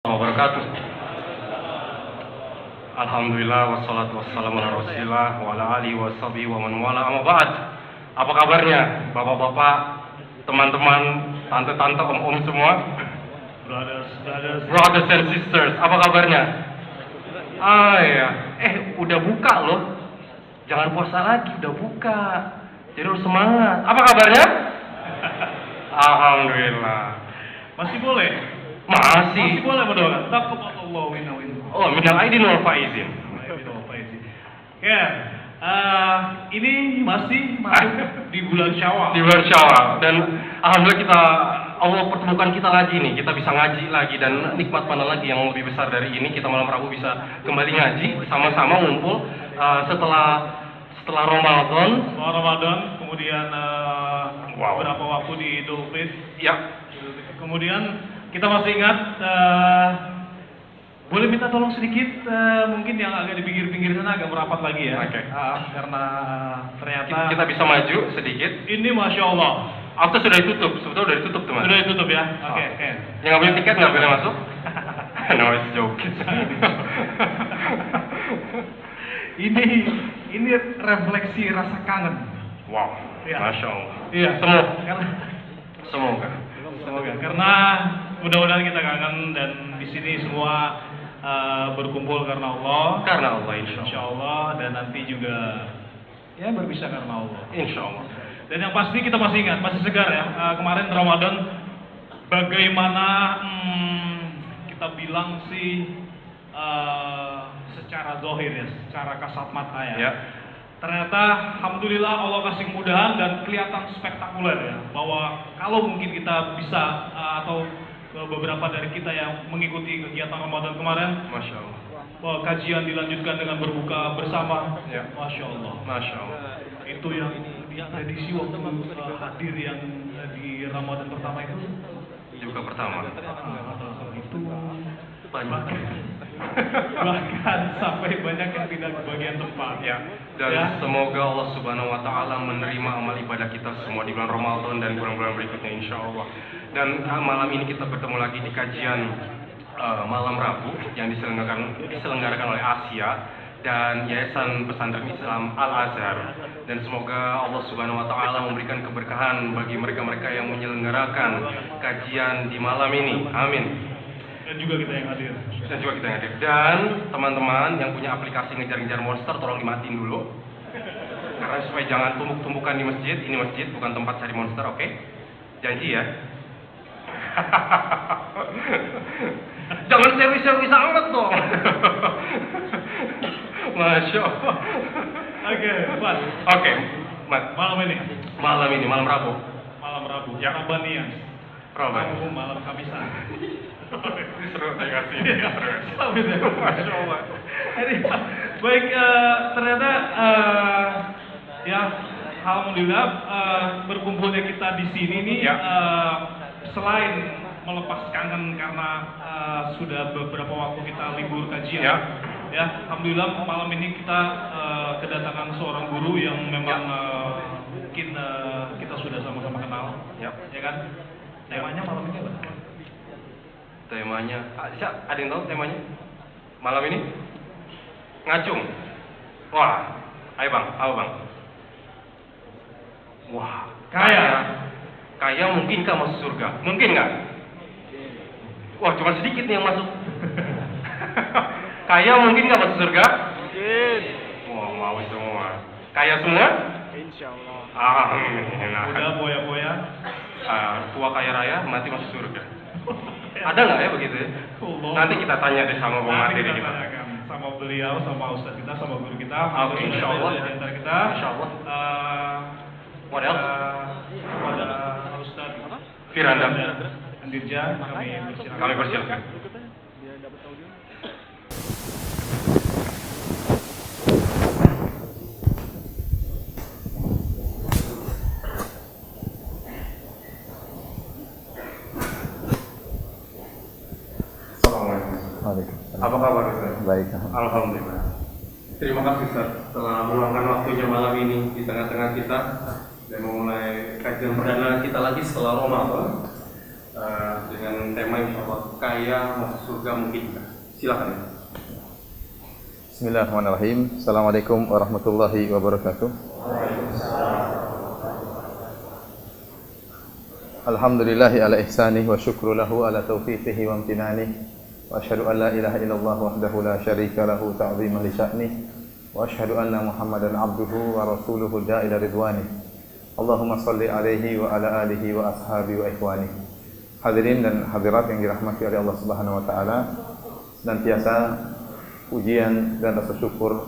Wabarakatuh. Alhamdulillah wassalatu wassalamu ala Rasulillah wa ala alihi washabihi wa man wala amma ba'd. Apa kabarnya Bapak-bapak, teman-teman, tante-tante, om-om semua? Brothers and sisters, apa kabarnya? Ya, udah buka loh. Jangan puasa lagi, udah buka. Jadi harus semangat. Apa kabarnya? Alhamdulillah. Masih boleh? Masih boleh berdoa. Taqabbalallahu minna wa minkum. Oh, minal aidin wal faizin. Ya, ini masih masuk di bulan Syawal. Di bulan Syawal, dan alhamdulillah Allah pertemukan kita lagi nih. Kita bisa ngaji lagi, dan nikmat mana lagi yang lebih besar dari ini? Kita malam Rabu bisa kembali ngaji sama-sama ngumpul setelah Ramadan. Setelah Ramadan, kemudian beberapa waktu di Idul Fitri. Ya. Kemudian kita masih ingat, boleh minta tolong sedikit, mungkin yang agak di pinggir-pinggir sana agak merapat lagi ya. Oke. Karena ternyata Kita bisa maju sedikit. ini Masya Allah. Atau sudah ditutup? Sebetulnya sudah ditutup, teman. Sudah ditutup ya? Oke. Yang nggak punya tiket nggak boleh masuk? No, it's joke. Ini refleksi rasa kangen. Wow, Ya. Masya Allah. Iya. Semoga. Karena mudah-mudahan kita kangen, dan di sini semua berkumpul karena Allah. Karena Allah, insya Insya Allah. Allah, dan nanti juga ya berpisah karena Allah. Insya Allah. Dan yang pasti kita masih ingat, masih segar ya. Kemarin Ramadan, bagaimana kita bilang sih secara zahir ya, secara kasat mata ya. Ya. Ternyata alhamdulillah Allah kasih kemudahan dan kelihatan spektakuler ya, bahwa kalau mungkin kita bisa atau beberapa dari kita yang mengikuti kegiatan Ramadan kemarin, Masya Allah. bahwa kajian dilanjutkan dengan berbuka bersama. Ya. Masya Allah. Masya Allah. Itu yang prediksi waktu hadir yang di Ramadan pertama itu. Juga pertama. Itu Banyak. bahkan sampai banyak yang tidak kebagian tempat. Ya. Dan Ya. semoga Allah Subhanahu Wa Taala menerima amal ibadah kita semua di bulan Ramadan dan bulan-bulan berikutnya, insya Allah. Dan malam ini kita bertemu lagi di kajian malam Rabu yang diselenggarakan oleh Asia dan Yayasan Pesantren Islam Al Azhar. Dan semoga Allah Subhanahu Wa Taala memberikan keberkahan bagi mereka-mereka yang menyelenggarakan kajian di malam ini. Amin. Dan juga kita yang hadir. Dan teman-teman yang punya aplikasi ngejar-ngejar monster, tolong dimatiin dulu. Karena supaya jangan tumpuk-tumpukan di masjid. Ini masjid, bukan tempat cari monster, oke? Janji ya. Jangan servis-servis amat dong. Masya Allah. Oke, Pak. Oke, Mat. Malam ini. Malam Rabu. Malam Rabu. Ya. Rabaniyah. Rabu. Malam Kamisan. Ini seru, saya kasih. Masya Allah. Baik, ternyata ya alhamdulillah berkumpulnya kita di sini nih, Ya. selain melepas kangen karena sudah beberapa waktu kita libur kajian. Ya. Ya, alhamdulillah malam ini kita kedatangan seorang guru yang memang mungkin kita sudah sama-sama kenal. Ya. Ya kan? Temanya malam ini apa? Temanya, ada yang tahu temanya? Malam ini? Ngacung. Wah, ayo bang, apa bang? Wah, kaya mungkinkah masuk surga? Mungkin nggak? Wah, cuma sedikit nih yang masuk. Kaya mungkin nggak masuk surga? Mungkin. Wah, mau semua. Kaya semua? Insya Allah. Amin. Udah boya-boya. Tua kaya raya, mati masuk surga. Ada nggak ya begitu ya? Nanti kita tanya deh sama pemateri kita kita. tanyakan sama beliau, sama ustadz kita, sama guru kita. Oke, insya Allah. Di antara kita. Insya Allah. What Kita else? kepada Ustadz Firanda. Andirja, kami persilakan. Kami persilakan. Biar dapat audio. Assalamualaikum. Apa kabar Ustaz? Baik. Alhamdulillah. Terima kasih Ustaz telah meluangkan waktunya malam ini di tengah-tengah kita dan memulai kajian perdana kita lagi setelah Ramadan. dengan tema insyaallah kaya masuk surga mungkin. Silakan. Bismillahirrahmanirrahim. Assalamualaikum warahmatullahi wabarakatuh. Alhamdulillahi ala ihsanih wa syukru lahu ala taufiqihi wa amtinanih. Wa asyhadu an la ilaha illallah wahdahu la syarika lahu ta'ziman li sya'nih. Wa asyhadu anna Muhammadan abduhu wa rasuluhu da'ila ridwanih. Allahumma salli alaihi wa ala alihi wa ashabi wa ikhwani. Hadirin dan hadirat yang dirahmati oleh Allah Subhanahu wa taala, senantiasa pujian dan rasa syukur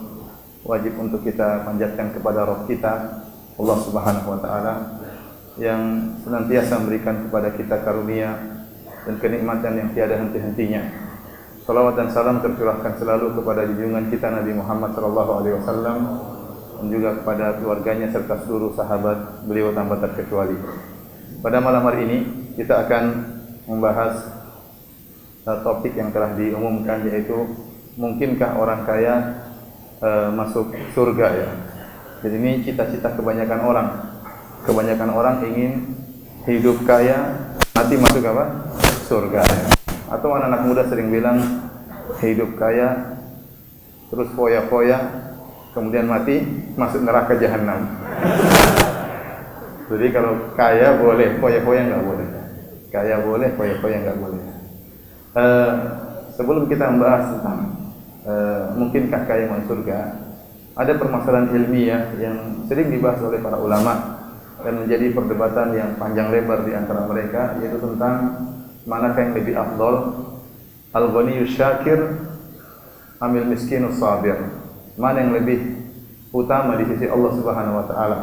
wajib untuk kita panjatkan kepada Rabb kita Allah Subhanahu wa taala yang senantiasa memberikan kepada kita karunia dan kenikmatan yang tiada henti-hentinya. Salawat dan salam tercurahkan selalu kepada junjungan kita Nabi Muhammad sallallahu alaihi wasallam dan juga kepada keluarganya serta seluruh sahabat beliau tanpa terkecuali. Pada malam hari ini kita akan membahas topik yang telah diumumkan, yaitu mungkinkah orang kaya masuk surga ya. Jadi ini cita-cita kebanyakan orang. Kebanyakan orang ingin hidup kaya, mati masuk apa? Surga. Atau anak-anak muda sering bilang hidup kaya, terus foya-foya, kemudian mati masuk neraka jahanam. Jadi kalau kaya boleh, foya-foya nggak boleh. Kaya boleh, foya-foya nggak boleh. Sebelum kita membahas tentang mungkinkah kaya masuk surga, ada permasalahan ilmiah yang sering dibahas oleh para ulama dan menjadi perdebatan yang panjang lebar di antara mereka, yaitu tentang manakah yang lebih afdal, al-ghaniyus syakir amil miskinus sabir. Mana yang lebih utama di sisi Allah Subhanahu wa taala,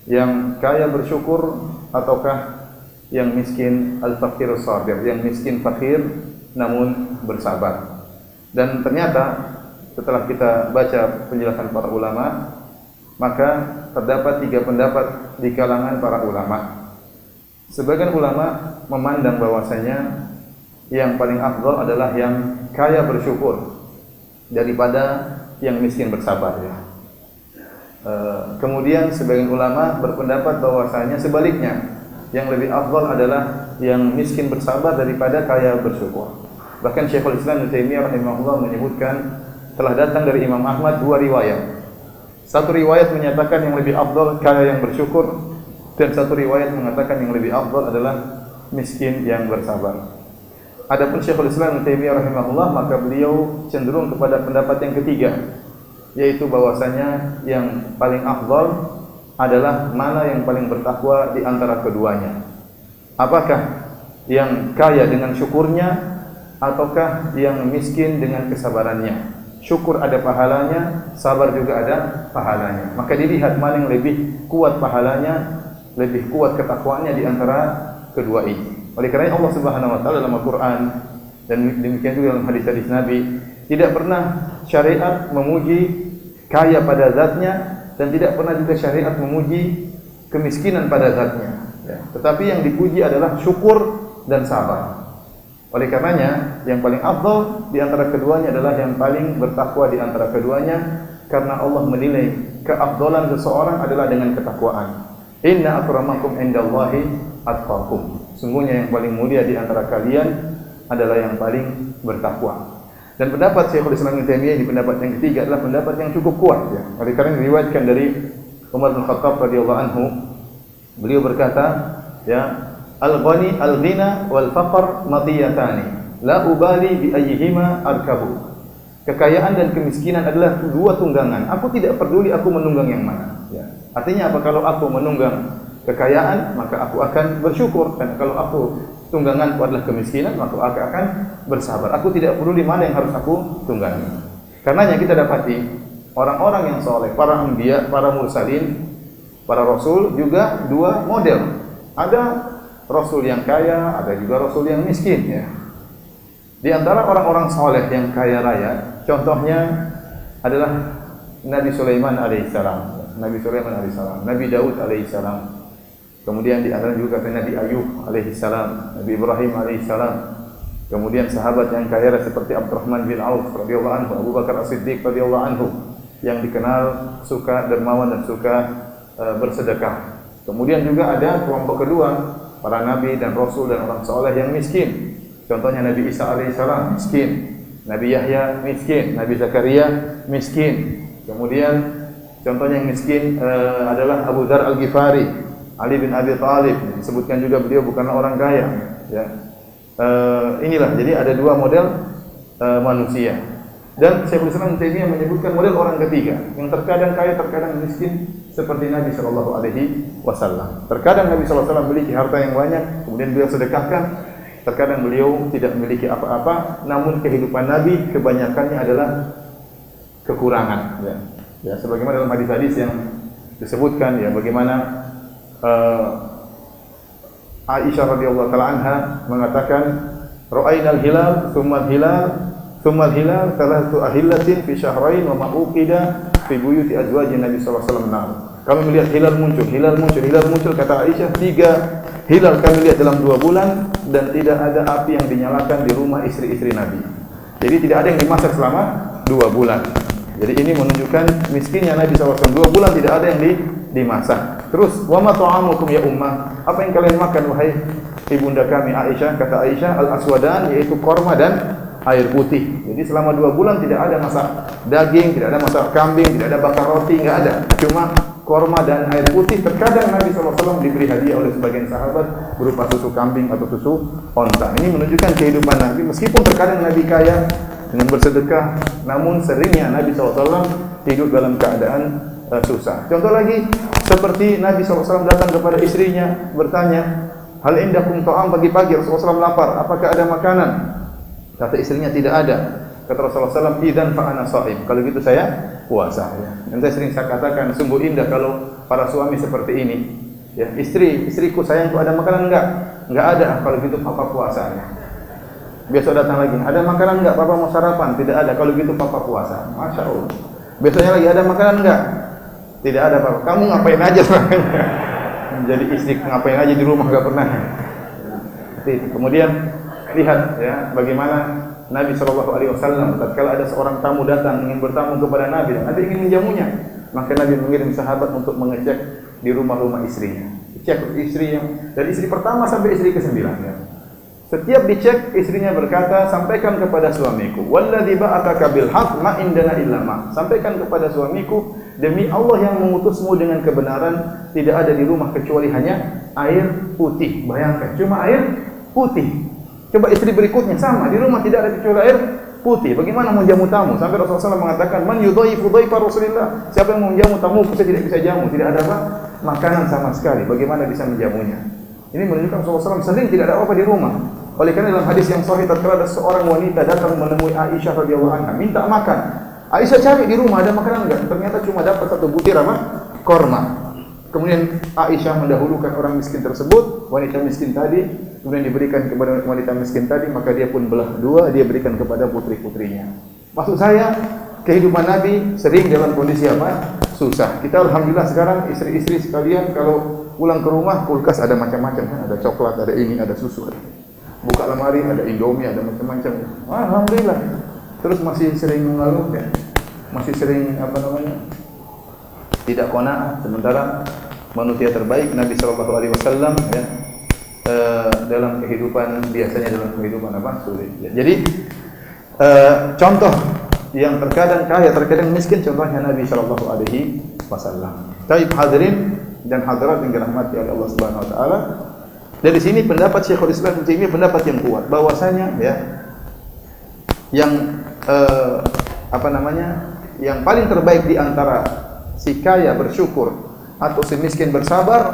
yang kaya bersyukur ataukah yang miskin al-faqirus sabir, yang miskin fakir namun bersabar. Dan ternyata setelah kita baca penjelasan para ulama, maka terdapat 3 pendapat di kalangan para ulama. Sebagian ulama memandang bahwasanya yang paling afdal adalah yang kaya bersyukur daripada yang miskin bersabar ya. Kemudian sebagian ulama berpendapat bahwasanya sebaliknya, yang lebih afdal adalah yang miskin bersabar daripada kaya bersyukur. Bahkan Syekhul Islam Ibnu Taimiyah rahimahullah menyebutkan telah datang dari Imam Ahmad 2 riwayat. Satu riwayat menyatakan yang lebih afdal kaya yang bersyukur, dan satu riwayat mengatakan yang lebih afdal adalah miskin yang bersabar. Adapun Syekhul Islam Ibnu Taimiyah rahimahullah, maka beliau cenderung kepada pendapat yang ketiga, yaitu bahwasanya yang paling afdal adalah mana yang paling bertakwa di antara keduanya. Apakah yang kaya dengan syukurnya ataukah yang miskin dengan kesabarannya? Syukur ada pahalanya, sabar juga ada pahalanya. Maka dilihat mana yang lebih kuat pahalanya, lebih kuat ketakwaannya di antara kedua ini. Oleh karena Allah Subhanahu wa taala dalam Al-Qur'an dan demikian juga dalam hadis-hadis Nabi, tidak pernah syariat memuji kaya pada zatnya dan tidak pernah juga syariat memuji kemiskinan pada zatnya ya. Tetapi yang dipuji adalah syukur dan sabar. Oleh karenanya yang paling afdal di antara keduanya adalah yang paling bertakwa di antara keduanya, karena Allah menilai keafdalan seseorang adalah dengan ketakwaan. Inna akramakum indallahi atqakum. Sungguhnya yang paling mulia di antara kalian adalah yang paling bertakwa. Dan pendapat Syekhul Islam Ibnu Taimiyah di pendapat yang ketiga adalah pendapat yang cukup kuat ya. Oleh karena diriwayatkan dari Umar bin Khattab radhiyallahu anhu, beliau berkata ya, al-ghani al-ghina wal faqr matiyatani la ubali bi ayyihima arkabu. Kekayaan dan kemiskinan adalah 2 tunggangan. Aku tidak peduli aku menunggang yang mana ya. Artinya apa? Kalau aku menunggang kekayaan, maka aku akan bersyukur, dan kalau aku tungganganku adalah kemiskinan, maka aku akan bersabar. Aku tidak peduli mana yang harus aku tunggangi. Karenanya kita dapati orang-orang yang soleh, para anbiya, para mursalin, para rasul juga 2 model. Ada rasul yang kaya, ada juga rasul yang miskin ya. Di antara orang-orang soleh yang kaya raya, contohnya adalah Nabi Sulaiman alaihissalam, Nabi Sulaiman alaihissalam, Nabi Daud alaihissalam. Kemudian di antara juga Nabi Ayub alaihissalam, Nabi Ibrahim alaihissalam. Kemudian sahabat yang kaya raya seperti Abdurrahman bin Auf radhiyallahu anhu, Abu Bakar As-Siddiq radhiyallahu anhu, yang dikenal suka dermawan dan suka bersedekah. Kemudian juga ada kelompok kedua, para nabi dan rasul dan orang soleh yang miskin. Contohnya Nabi Isa alaihissalam miskin, Nabi Yahya miskin, Nabi Zakaria miskin. Kemudian contohnya yang miskin adalah Abu Dzar Al-Ghifari, Ali bin Abi Thalib. Disebutkan juga beliau bukanlah orang kaya. Ya. Inilah, jadi ada dua model manusia. Dan Syekhul Islam Taimiyah menyebutkan model orang ketiga yang terkadang kaya, terkadang miskin, seperti Nabi Shallallahu Alaihi Wasallam. Terkadang Nabi Shallallahu Alaihi Wasallam memiliki harta yang banyak, kemudian beliau sedekahkan. Terkadang beliau tidak memiliki apa-apa, namun kehidupan Nabi kebanyakannya adalah kekurangan. Ya, sebagaimana dalam hadis-hadis yang disebutkan, ya, bagaimana Aisyah radhiyallahu taala anha mengatakan, "Ra'ainal hilal, tsummal hilal, thalathu ahillatin fi syahrain wa ma uqida fi buyuti azwajin Nabi sallallahu alaihi wasallam." Kami melihat hilal muncul, kata Aisyah, 3 hilal kami lihat dalam 2 bulan dan tidak ada api yang dinyalakan di rumah istri-istri Nabi. Jadi tidak ada yang dimasak selama 2 bulan. Jadi ini menunjukkan miskinnya Nabi SAW. 2 bulan tidak ada yang dimasak. Terus, wa ma ta'amukum ya ummah? Apa yang kalian makan wahai ibunda kami Aisyah? Kata Aisyah, al-aswadan, yaitu korma dan air putih. Jadi selama 2 bulan tidak ada masak daging, tidak ada masak kambing, tidak ada bakar roti, enggak ada. Cuma korma dan air putih. Terkadang Nabi SAW diberi hadiah oleh sebagian sahabat berupa susu kambing atau susu onta. Ini menunjukkan kehidupan Nabi. Meskipun terkadang Nabi kaya dengan bersedekah, namun seringnya Nabi SAW hidup dalam keadaan susah. Contoh lagi, seperti Nabi SAW datang kepada istrinya bertanya, hal indakum ta'am, pagi-pagi Rasulullah SAW lapar, apakah ada makanan? Kata istrinya, tidak ada. Kata Rasulullah SAW, idzan fa ana shaim. Kalau gitu saya puasa. Ya. Dan saya katakan, sungguh indah kalau para suami seperti ini. Ya, istriku sayangku, ada makanan enggak? Enggak ada. Kalau gitu papa puasa. Ya. Besok datang lagi, ada makanan enggak? Papa mau sarapan? Tidak ada. Kalau gitu papa puasa. Masya Allah. Besoknya lagi, ada makanan enggak? Tidak ada, papa. Kamu ngapain aja? Menjadi istri ngapain aja di rumah, enggak pernah. Kemudian lihat, ya, bagaimana Nabi SAW, tatkala ada seorang tamu datang ingin bertamu kepada Nabi, dan Nabi ingin menjamunya, maka Nabi mengirim sahabat untuk mengecek di rumah-rumah istrinya. Cek istri dari istri pertama sampai istri ke-9. Ya. Setiap dicek, istrinya berkata, sampaikan kepada suamiku, walladzi ba'atsaka bil haqq ma indana illa ma. Sampaikan kepada suamiku, demi Allah yang mengutusmu dengan kebenaran, tidak ada di rumah kecuali hanya air putih. Bayangkan, cuma air putih. Coba istri berikutnya sama, di rumah tidak ada kecuali air putih. Bagaimana mau jamu tamu? Sampai Rasulullah SAW mengatakan, man yudhaifu dhaifa Rasulillah. Siapa yang mau menjamu tamu, kita tidak bisa jamu, tidak ada apa? Makanan sama sekali. Bagaimana bisa menjamunya? Ini menunjukkan Rasulullah SAW sering tidak ada apa di rumah. Oleh karena dalam hadis yang sahih, tatkala ada seorang wanita datang menemui Aisyah radhiyallahu anha, minta makan. Aisyah cari di rumah ada makanan enggak? Ternyata cuma dapat 1 butir apa? Korma. Kemudian Aisyah mendahulukan orang miskin tersebut, wanita miskin tadi, kemudian diberikan kepada wanita miskin tadi, maka dia pun belah 2, dia berikan kepada putri-putrinya. Maksud saya, kehidupan Nabi sering dalam kondisi apa? Susah. Kita alhamdulillah sekarang istri-istri sekalian kalau pulang ke rumah, kulkas ada macam-macam, kan? Ada coklat, ada ini, ada susu. Buka lemari, ada Indomie, ada macam-macam. Alhamdulillah. Terus masih sering mengeluh, ya? Masih sering tidak qanaah, sementara manusia terbaik Nabi Shallallahu Alaihi Wasallam, ya, dalam kehidupan biasanya dalam kehidupan apa? Sulit. Ya. Jadi contoh yang terkadang kaya, terkadang miskin, contohnya Nabi Shallallahu Alaihi Wasallam. Taib hadirin dan hadirat yang dirahmati oleh Allah Subhanahu Wa Taala. Dari sini pendapat Syekhul Islam Ibnu Taimiyah, pendapat yang kuat, bahwasanya, ya, yang yang paling terbaik di antara si kaya bersyukur atau si miskin bersabar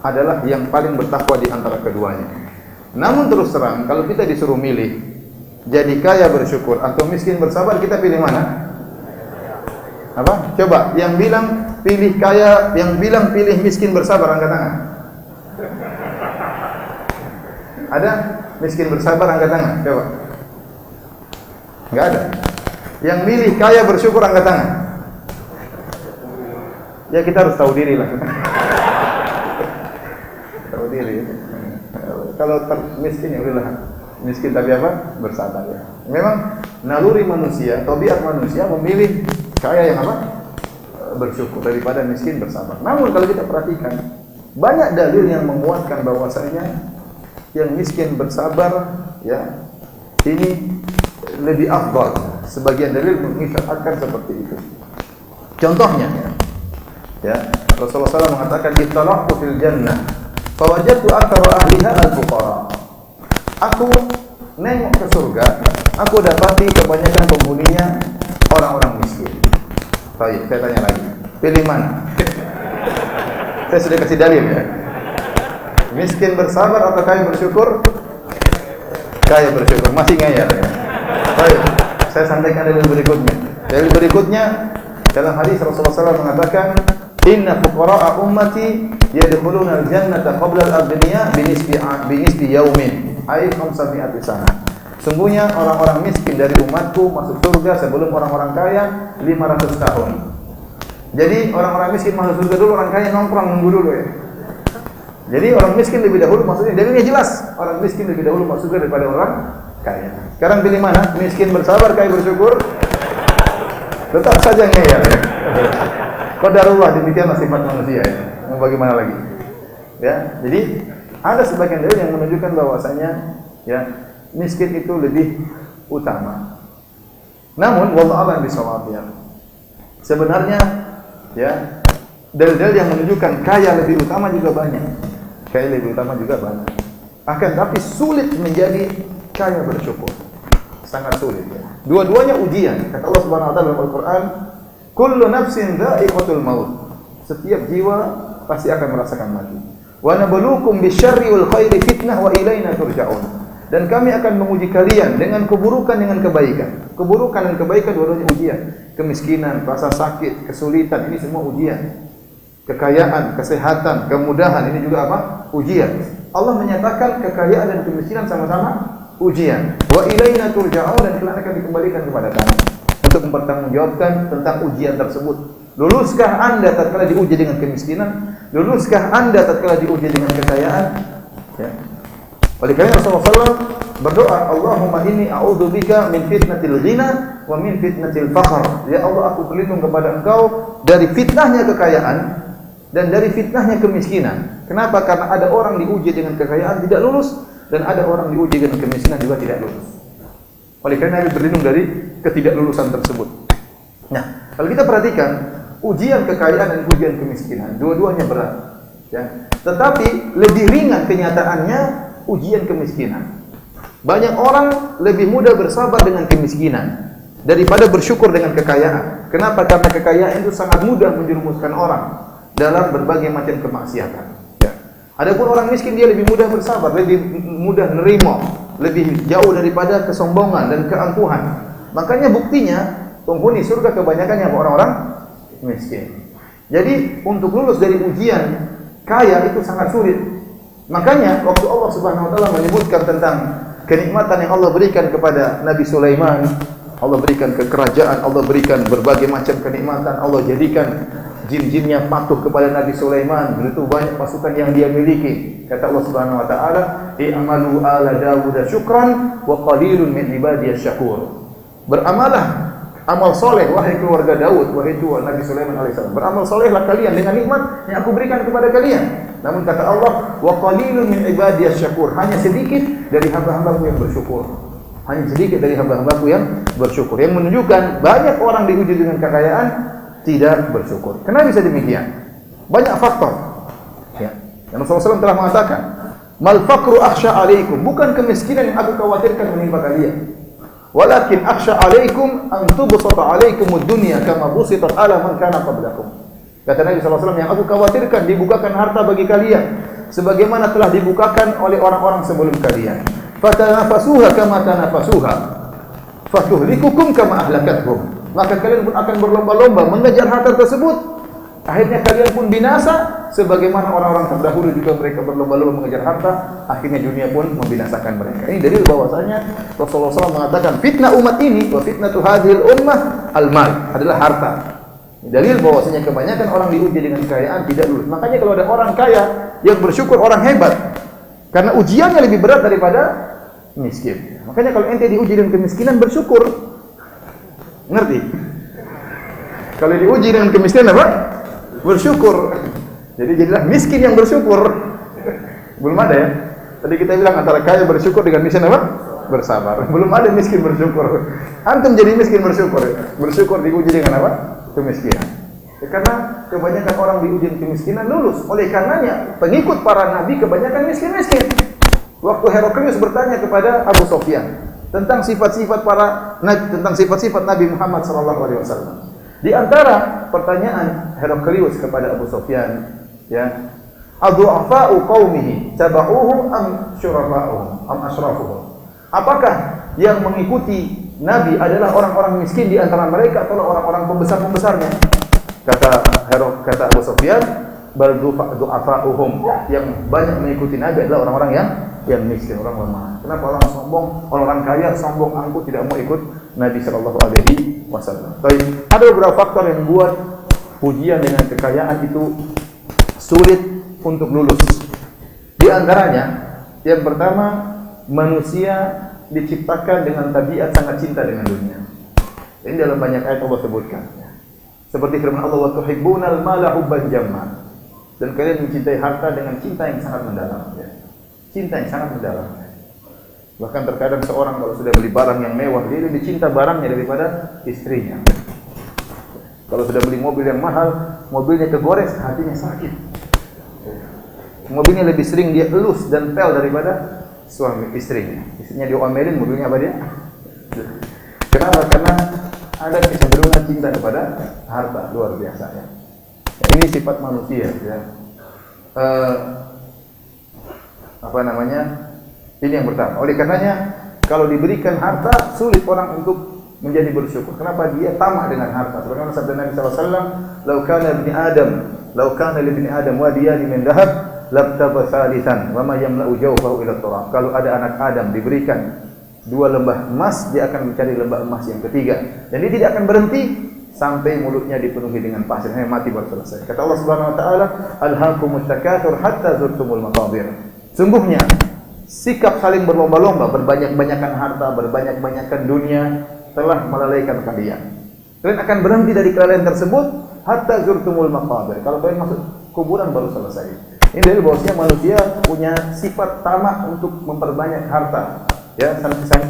adalah yang paling bertakwa di antara keduanya. Namun terus terang, kalau kita disuruh milih jadi kaya bersyukur atau miskin bersabar, kita pilih mana? Apa? Coba yang bilang pilih kaya, yang bilang pilih miskin bersabar, angkat tangan. Ada miskin bersabar, angkat tangan. Coba. Enggak ada. Yang milih kaya bersyukur, angkat tangan. Ya, kita harus tahu diri lah. Tahu diri. Kalau miskin, ya udahlah. Miskin tapi apa? Bersabar, ya. Memang naluri manusia, tabiat manusia memilih kaya yang apa? Bersyukur daripada miskin bersabar. Namun kalau kita perhatikan, Banyak dalil yang menguatkan bahwasanya yang miskin bersabar, ya, ini lebih afdal. Sebagian dalil mengisyaratkan seperti itu. Contohnya, ya, Rasulullah SAW mengatakan, "Ittalaqtu fil jannah, fawajadtu aktsara ahliha al-fuqara." Aku nengok ke surga, aku dapati kebanyakan penghuninya orang-orang miskin. Baik, saya tanya lagi, pilih mana? Saya sudah kasih dalil, ya. Miskin bersabar atau kaya bersyukur? Kaya bersyukur, masih ngeyel, ya. Baik, saya sampaikan dalil berikutnya. Dalil berikutnya dalam hadis Rasulullah SAW mengatakan, "Inna fuqara'a ummati yadkhuluna al-jannata qabla al-aghniya binisbi yaumin." Ayat 500 sana. Sungguhnya orang-orang miskin dari umatku masuk surga sebelum orang-orang kaya 500 tahun. Jadi orang-orang miskin masuk surga dulu, orang kaya nongkrong nunggu dulu, ya. Jadi orang miskin lebih dahulu, maksudnya dalilnya jelas. Orang miskin lebih dahulu masuk surga daripada orang kaya. Sekarang pilih mana? Miskin bersabar, kaya bersyukur? Tetap saja ngeyel, ya. Qadarullah, demikianlah sifat manusia, ya. Mau bagaimana lagi? Ya, jadi ada sebagian dalil yang menunjukkan bahwasanya, ya, miskin itu lebih utama. Namun wallahu a'lam bishawab, ya. Sebenarnya, ya, dalil-dalil yang menunjukkan kaya lebih utama juga banyak. Kaya lebih utama juga banyak. Akan tapi sulit menjadi kaya bersyukur. Sangat sulit, ya. Dua-duanya ujian. Kata Allah Subhanahu wa taala dalam Al-Qur'an, "Kullu nafsin dha'iqatul maut." Setiap jiwa pasti akan merasakan mati. "Wa nabluukum bisyarri wal khairi fitnah wa ilaina turja'un." Dan kami akan menguji kalian dengan keburukan dengan kebaikan. Keburukan dan kebaikan dua-duanya ujian. Kemiskinan, rasa sakit, kesulitan, ini semua ujian. Kekayaan, kesehatan, kemudahan, ini juga apa? Ujian. Allah menyatakan kekayaan dan kemiskinan sama-sama ujian. Wa ilaina turja'un, dan kalian akan dikembalikan kepada kami untuk mempertanggungjawabkan tentang ujian tersebut. Luluskah Anda tatkala diuji dengan kemiskinan? Luluskah Anda tatkala diuji dengan kekayaan? Ya. Oleh karena Rasulullah SAW berdoa, "Allahumma inni a'udzubika min fitnatil ghina wa min fitnatil faqr." Ya Allah, aku berlindung kepada Engkau dari fitnahnya kekayaan dan dari fitnahnya kemiskinan. Kenapa? Karena ada orang diuji dengan kekayaan tidak lulus, dan ada orang diuji dengan kemiskinan juga tidak lulus. Oleh karena Nabi berlindung dari ketidaklulusan tersebut. Nah, kalau kita perhatikan, ujian kekayaan dan ujian kemiskinan, dua-duanya berat, ya. Tetapi lebih ringan kenyataannya ujian kemiskinan. Banyak orang lebih mudah bersabar dengan kemiskinan daripada bersyukur dengan kekayaan. Kenapa? Karena kekayaan itu sangat mudah menjerumuskan orang dalam berbagai macam kemaksiatan. Ya. Adapun orang miskin, dia lebih mudah bersabar, lebih mudah nerima, lebih jauh daripada kesombongan dan keangkuhan. Makanya buktinya penghuni surga kebanyakannya orang-orang miskin. Jadi untuk lulus dari ujian kaya itu sangat sulit. Makanya waktu Allah Subhanahu wa taala menyebutkan tentang kenikmatan yang Allah berikan kepada Nabi Sulaiman, Allah berikan kekerajaan, Allah berikan berbagai macam kenikmatan, Allah jadikan jin-jinnya patuh kepada Nabi Sulaiman, begitu banyak pasukan yang dia miliki. Kata Allah Subhanahu wa taala, "I'malu ala Dawud syukran wa qalilun min ibadiyasy syakur." Beramalah amal soleh, wahai keluarga Daud, wahai tua Nabi Sulaiman alaihissalam. Beramal solehlah kalian dengan nikmat yang aku berikan kepada kalian. Namun kata Allah, wa qalilun min ibadiyasy syakur, hanya sedikit dari hamba-hambaku yang bersyukur. Hanya sedikit dari hamba-hambaku yang bersyukur. Yang menunjukkan banyak orang diuji dengan kekayaan tidak bersyukur. Kenapa bisa demikian? Banyak faktor. Ya. Dan Rasulullah SAW telah mengatakan, "Mal faqru akhsha 'alaikum." Bukan kemiskinan yang aku khawatirkan menimpa kalian. Walakin akhsha 'alaikum an tubsata 'alaikumud dunya kama busitat 'ala man kana qablakum. Kata Nabi SAW, yang aku khawatirkan dibukakan harta bagi kalian sebagaimana telah dibukakan oleh orang-orang sebelum kalian. Fatanafasuha kama tanafasuha, fatuhlikukum kama ahlakathum. Maka kalian pun akan berlomba-lomba mengejar harta tersebut. Akhirnya kalian pun binasa sebagaimana orang-orang terdahulu juga mereka berlomba-lomba mengejar harta. Akhirnya dunia pun membinasakan mereka. Ini dalil bahwasanya Rasulullah SAW mengatakan fitnah umat ini, wa fitnatu hadhil ummah al-mal, adalah harta. Dalil bahwasanya kebanyakan orang diuji dengan kekayaan tidak lulus. Makanya kalau ada orang kaya yang bersyukur, orang hebat. Karena ujiannya lebih berat daripada miskin. Makanya kalau ente diuji dengan kemiskinan, bersyukur. Ngerti? Kalau diuji dengan kemiskinan apa? Bersyukur. Jadi jadilah miskin yang bersyukur. Belum ada ya. Tadi kita bilang antara kaya bersyukur dengan miskin apa? Bersabar. Belum ada miskin bersyukur. Antum jadi miskin bersyukur. Bersyukur diuji dengan apa? Kemiskinan. Ya, karena kebanyakan orang diuji kemiskinan lulus. Oleh karenanya pengikut para nabi kebanyakan miskin-miskin. Waktu Heraklius bertanya kepada Abu Sufyan tentang sifat-sifat tentang sifat-sifat Nabi Muhammad SAW. Di antara pertanyaan Heraklius kepada Abu Sufyan, ya, adu'afa'u qaumihi taba'uhum am syurafa'uhum am asrafuhum. Apakah yang mengikuti Nabi adalah orang-orang miskin di antara mereka atau orang-orang pembesar-pembesarnya? Kata Abu Sufyan, bal du'afa'uhum. Yang banyak mengikuti Nabi adalah orang-orang yang miskin, orang lemah. Kenapa orang sombong, orang kaya sombong angkuh tidak mau ikut Nabi sallallahu alaihi wasallam. Baik, ada beberapa faktor yang membuat pujian dengan kekayaan itu sulit untuk lulus. Di antaranya, yang pertama, manusia diciptakan dengan tabiat sangat cinta dengan dunia. Ini dalam banyak ayat Allah sebutkan. Seperti firman Allah, wa tuhibbunal mala hubban jamma. Dan kalian mencintai harta dengan cinta yang sangat mendalam. Cinta yang sangat mendalam. Bahkan terkadang seorang kalau sudah beli barang yang mewah, dia lebih cinta barangnya daripada istrinya. Kalau sudah beli mobil yang mahal, mobilnya kegores, hatinya sakit. Mobilnya lebih sering dia elus dan pel daripada suami istrinya. Istrinya diomelin, mobilnya apa dia? Kenapa? Karena ada kecenderungan cinta kepada harta luar biasa ya. Ini sifat manusia ya. Ini yang pertama. Oleh karenanya kalau diberikan harta sulit orang untuk menjadi bersyukur. Kenapa? Dia tamak dengan harta. Sebagaimana sabda Nabi sallallahu alaihi wasallam, "Law kana li ibni Adam wadiyan min dhahab, labtaba thalithan, wa ma yamla'u jawfahu ila turab." Kalau ada anak Adam diberikan 2 lembah emas, dia akan mencari lembah emas yang ketiga. Dan dia tidak akan berhenti sampai mulutnya dipenuhi dengan pasir, hanya mati baru selesai. Kata Allah Subhanahu wa taala, "Alhaakumut takatsur hatta zurtumul maqabir." Sungguhnya sikap saling berlomba-lomba, berbanyak-banyakan harta, berbanyak-banyakan dunia telah melalaikan kalian. Kalian akan berhenti dari kelalaian tersebut hatta zurtumul maqabir. Kalau kalian masuk kuburan baru selesai. Ini dari bahwasanya manusia punya sifat tamak untuk memperbanyak harta. Ya,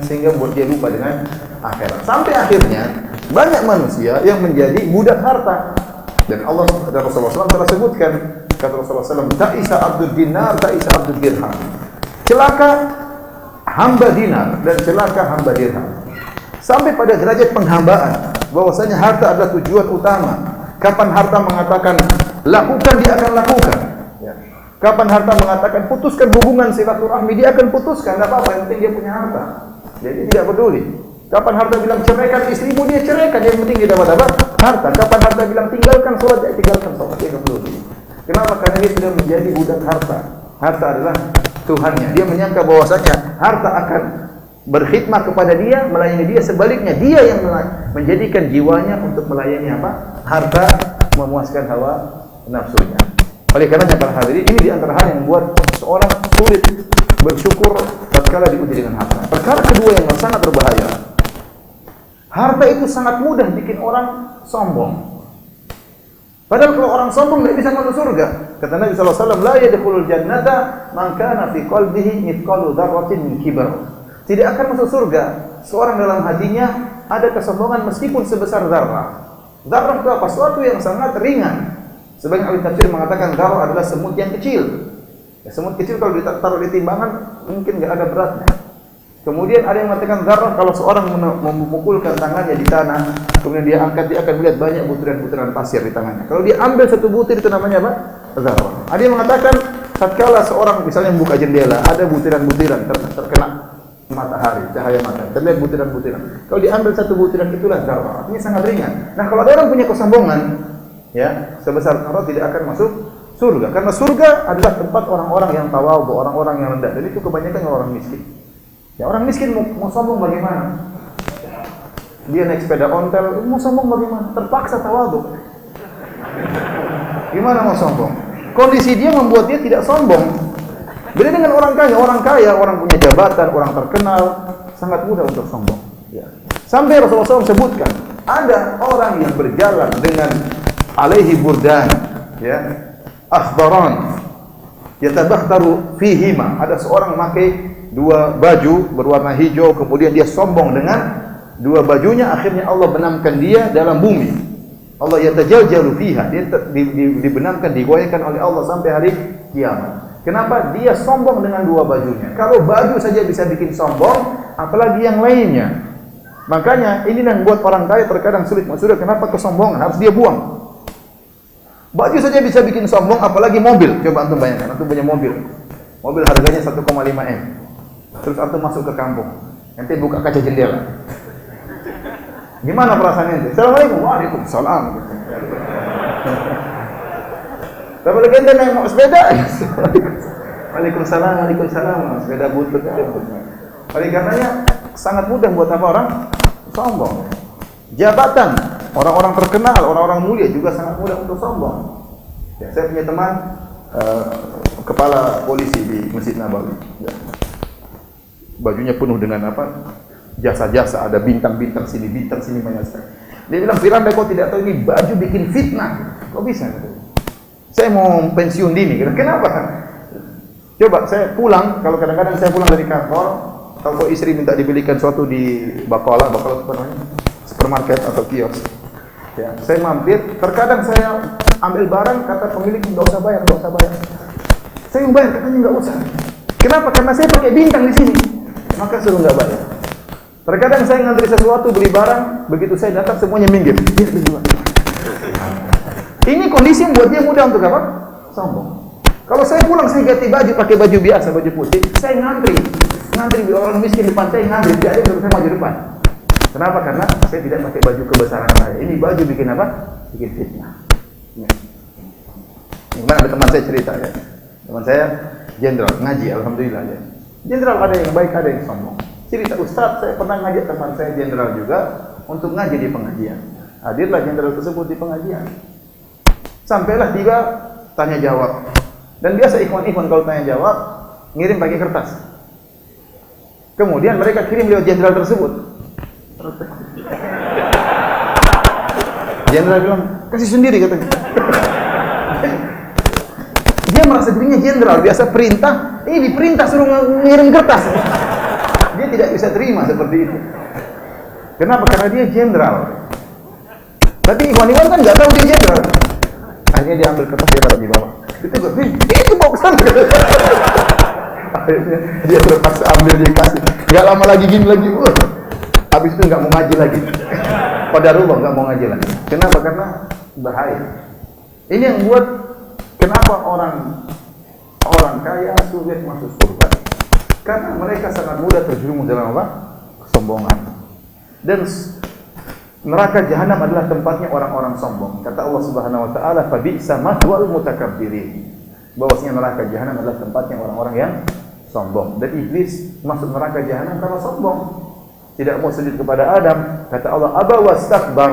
sehingga membuat dia lupa dengan akhirat. Sampai akhirnya banyak manusia yang menjadi budak harta. Dan Allah dan Rasulullah SAW telah sebutkan, kata Rasulullah SAW, ta'isa abdul dinar, ta'isa abdul dirham. Celaka hamba dinar dan celaka hamba dirham. Sampai pada derajat penghambaan, bahwasanya harta adalah tujuan utama. Kapan harta mengatakan lakukan, dia akan lakukan. Kapan harta mengatakan putuskan hubungan silaturahmi, dia akan putuskan, enggak apa-apa, yang penting dia punya harta. Jadi tidak peduli. Kapan harta bilang ceraikan istrimu, dia ceraikan, yang penting dia dapat apa? Harta. Kapan harta bilang tinggalkan sholat, dia tinggalkan sholat, dia enggak peduli. Kenapa? Karena dia sudah menjadi budak harta. Harta adalah Tuhannya. Dia menyangka bahwasanya harta akan berkhidmat kepada dia, melayani dia. Sebaliknya dia yang menjadikan jiwanya untuk melayani apa? Harta, memuaskan hawa nafsunya. Oleh karenanya para hadirin, ini di antara hal yang membuat seorang sulit bersyukur tatkala diuji dengan harta. Perkara kedua yang sangat berbahaya, harta itu sangat mudah bikin orang sombong. Padahal kalau orang sombong tidak bisa masuk surga. Kata Nabi sallallahu alaihi wasallam, la yadkhulul jannata man kana fi qalbihi mithqalu dzarratin min kibar. Tidak akan masuk surga seorang dalam hatinya ada kesombongan meskipun sebesar zarrah. Zarrah itu apa? Sesuatu yang sangat ringan. Sebagian ahli tafsir mengatakan zarrah adalah semut yang kecil. Ya, semut kecil kalau ditaruh di timbangan mungkin enggak ada beratnya. Kemudian ada yang mengatakan zarrah kalau seorang memukulkan tangannya di tanah, kemudian dia angkat, dia akan melihat banyak butiran-butiran pasir di tangannya. Kalau dia ambil satu butir itu namanya apa? Zarrah. Ada yang mengatakan tatkala seorang misalnya membuka jendela, ada butiran-butiran terkena matahari, cahaya matahari, terlihat butiran-butiran. Kalau diambil satu butiran itulah zarrah. Artinya sangat ringan. Nah, kalau ada orang punya kesombongan, ya, sebesar zarrah tidak akan masuk surga. Karena surga adalah tempat orang-orang yang tawadhu, orang-orang yang rendah. Dan itu kebanyakan orang miskin. Ya, orang miskin mau sombong bagaimana? Dia naik sepeda ontel, mau sombong bagaimana? Terpaksa tawadhu. Gimana mau sombong? Kondisi dia membuat dia tidak sombong. Beda dengan orang kaya, orang punya jabatan, orang terkenal, sangat mudah untuk sombong. Ya. Sampai Rasulullah SAW sebutkan, ada orang yang berjalan dengan alaihi burdan, ya, akhdaran yatabakhtaru fihima. Ada seorang memakai dua baju berwarna hijau, kemudian dia sombong dengan dua bajunya, akhirnya Allah benamkan dia dalam bumi. Allah yatajaljalu fiha, dia dibenamkan, digoyahkan oleh Allah sampai hari kiamat. Kenapa? Dia sombong dengan dua bajunya. Kalau baju saja bisa bikin sombong, apalagi yang lainnya. Makanya ini yang buat orang kaya terkadang sulit. Maksudnya kenapa kesombongan harus dia buang? Baju saja bisa bikin sombong, apalagi mobil. Coba antum bayangkan, antum punya mobil. Mobil harganya 1,5 M. Terus antum masuk ke kampung. Nanti buka kaca jendela. Gimana perasaan ente? Assalamualaikum. Waalaikumsalam. Tapi lagi ente naik sepeda. Waalaikumsalam, waalaikumsalam. Sepeda butut. Oleh karenanya sangat mudah buat apa orang sombong. Jabatan, orang-orang terkenal, orang-orang mulia juga sangat mudah untuk sombong. Ya, saya punya teman kepala polisi di Masjid Nabawi. Ya. Bajunya penuh dengan apa? Jasa-jasa, ada bintang-bintang sini banyak sekali. Dia bilang, Firanda kau tidak tahu ini baju bikin fitnah. Kok bisa? Saya mau pensiun dini. Kenapa? Coba saya pulang, kalau kadang-kadang saya pulang dari kantor, kalau istri minta dibelikan sesuatu di Bakola apa namanya? Supermarket atau kios. Ya, saya mampir, terkadang saya ambil barang, kata pemilik enggak usah bayar. Saya mau bayar, katanya enggak usah. Kenapa? Karena saya pakai bintang di sini. Maka suruh enggak bayar. Terkadang saya ngantri sesuatu, beli barang, begitu saya datang semuanya minggir. Dia beli. Ini kondisi yang buat dia mudah untuk apa? Sombong. Kalau saya pulang, saya ganti baju, pakai baju biasa, baju putih, saya ngantri orang miskin depan saya ngantri, dia ada saya maju depan. Kenapa? Karena saya tidak pakai baju kebesaran saya. Ini baju bikin apa? Bikin fitnah. Ya. Gimana ada teman saya cerita ya. Teman saya jenderal ngaji, alhamdulillah ya. Jenderal ada yang baik, ada yang sombong. Cerita, Ustaz, saya pernah ngajak teman saya jenderal juga untuk ngaji di pengajian. Hadirlah jenderal tersebut di pengajian. Sampailah tiba tanya jawab. Dan biasa ikhwan-ikhwan kalau tanya jawab ngirim pakai kertas. Kemudian mereka kirim lewat jenderal tersebut. Jenderal bilang, kasih sendiri katanya. Dia merasa dirinya jenderal, biasa perintah, ini diperintah suruh ngirim kertas. Dia tidak bisa terima seperti itu. Kenapa? Karena dia jenderal. Tapi ikhwan-ikhwan kan nggak tahu dia jenderal. Akhirnya dia ambil kertas, dia taruh di bawah. Itu bawa ke sana. Akhirnya dia terpaksa ambil, dia kasih. Nggak lama lagi gini lagi. Habis itu nggak mau ngaji lagi. Qadarullah nggak mau ngaji lagi. Kenapa? Karena bahaya. Ini yang buat kenapa orang kaya sulit masuk surga. Karena mereka sangat mudah terjerumus dalam apa? Kesombongan. Dan neraka jahanam adalah tempatnya orang-orang sombong. Kata Allah Subhanahu wa taala, "Fa bi'sa mathwal mutakabbirin." Bahwasanya neraka jahanam adalah tempatnya orang-orang yang sombong. Dan iblis masuk neraka jahanam karena sombong. Tidak mau sujud kepada Adam. Kata Allah, "Aba wastakbar."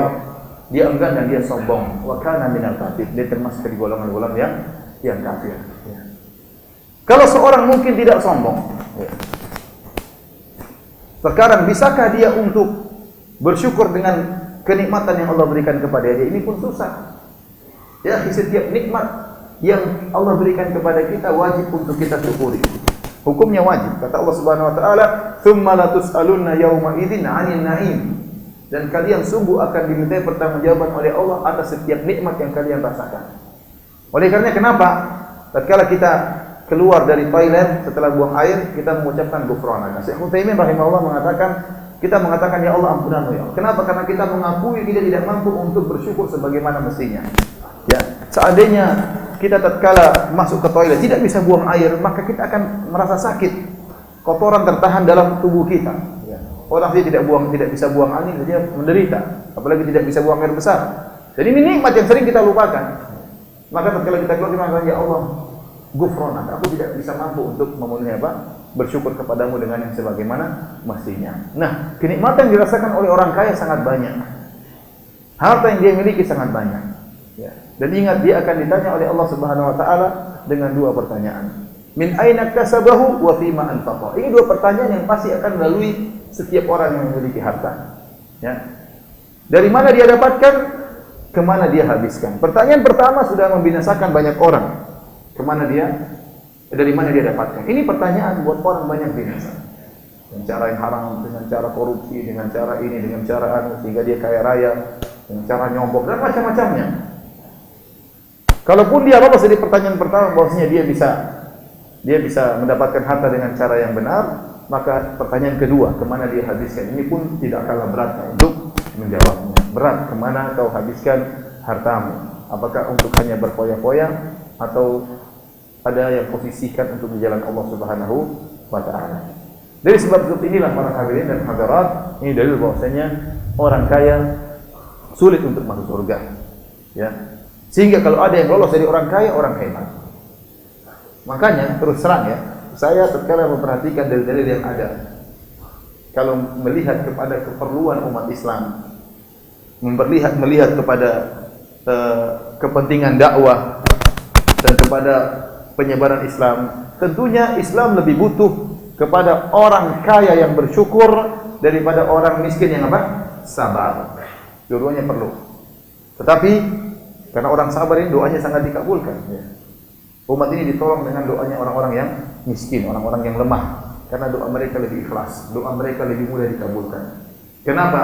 Dia enggan dan dia sombong. Wa kana minal kafir. Dia termasuk dari golongan-golongan yang kafir. Ya. Kalau seorang mungkin tidak sombong, ya. Sekarang bisakah dia untuk bersyukur dengan kenikmatan yang Allah berikan kepada dia? Ini pun susah. Ya, setiap nikmat yang Allah berikan kepada kita wajib untuk kita syukuri. Hukumnya wajib. Kata Allah Subhanahu wa taala, "Tsumma latus'alunna yawma idzin 'anil na'im." Dan kalian sungguh akan dimintai pertanggungjawaban oleh Allah atas setiap nikmat yang kalian rasakan. Oleh karenanya kenapa? Tatkala kita keluar dari toilet setelah buang air, kita mengucapkan ghufranaka. Syekh Utsaimin rahimahullah mengatakan, kita mengatakan ya Allah ampunanmu ya Allah. Kenapa? Karena kita mengakui kita tidak mampu untuk bersyukur sebagaimana mestinya. Ya, seandainya kita tatkala masuk ke toilet tidak bisa buang air, maka kita akan merasa sakit. Kotoran tertahan dalam tubuh kita. Ya. Orang dia tidak bisa buang angin, dia menderita. Apalagi tidak bisa buang air besar. Jadi ini nikmat yang sering kita lupakan. Maka tatkala kita keluar kita mengatakan ya Allah, ghufranak, aku tidak bisa mampu untuk memenuhi apa? Bersyukur kepadamu dengan yang sebagaimana mestinya. Nah, kenikmatan yang dirasakan oleh orang kaya sangat banyak. Harta yang dia miliki sangat banyak. Ya. Dan ingat dia akan ditanya oleh Allah Subhanahu wa taala dengan dua pertanyaan. Min aina kasabahu wa fima anfaqa. Ini dua pertanyaan yang pasti akan melalui setiap orang yang memiliki harta. Ya. Dari mana dia dapatkan? Kemana dia habiskan? Pertanyaan pertama sudah membinasakan banyak orang. Dari mana dia dapatkan? Ini pertanyaan buat orang banyak binasa. Dengan cara yang haram, dengan cara korupsi, dengan cara ini, dengan cara sehingga dia kaya raya, dengan cara nyogok dan macam-macamnya. Kalaupun dia lolos dari pertanyaan pertama bahwasanya dia bisa mendapatkan harta dengan cara yang benar, maka pertanyaan kedua, kemana dia habiskan? Ini pun tidak kalah berat untuk menjawabnya. Berat, kemana kau habiskan hartamu? Apakah untuk hanya berfoya-foya atau ada yang posisikan untuk di jalan Allah Subhanahu wa taala? Dari sebab inilah para hadirin dan hadirat, ini dalil bahwasanya orang kaya sulit untuk masuk surga. Ya. Sehingga kalau ada yang lolos dari orang kaya, orang hebat. Makanya terus terang ya, saya tatkala memperhatikan dalil-dalil yang ada, kalau melihat kepada keperluan umat Islam, melihat kepada kepentingan dakwah dan kepada penyebaran Islam, tentunya Islam lebih butuh kepada orang kaya yang bersyukur daripada orang miskin yang sabar. Dua-duanya perlu. Tetapi karena orang sabar ini doanya sangat dikabulkan. Ya. Umat ini ditolong dengan doanya orang-orang yang miskin, orang-orang yang lemah. Karena doa mereka lebih ikhlas, doa mereka lebih mudah dikabulkan. Kenapa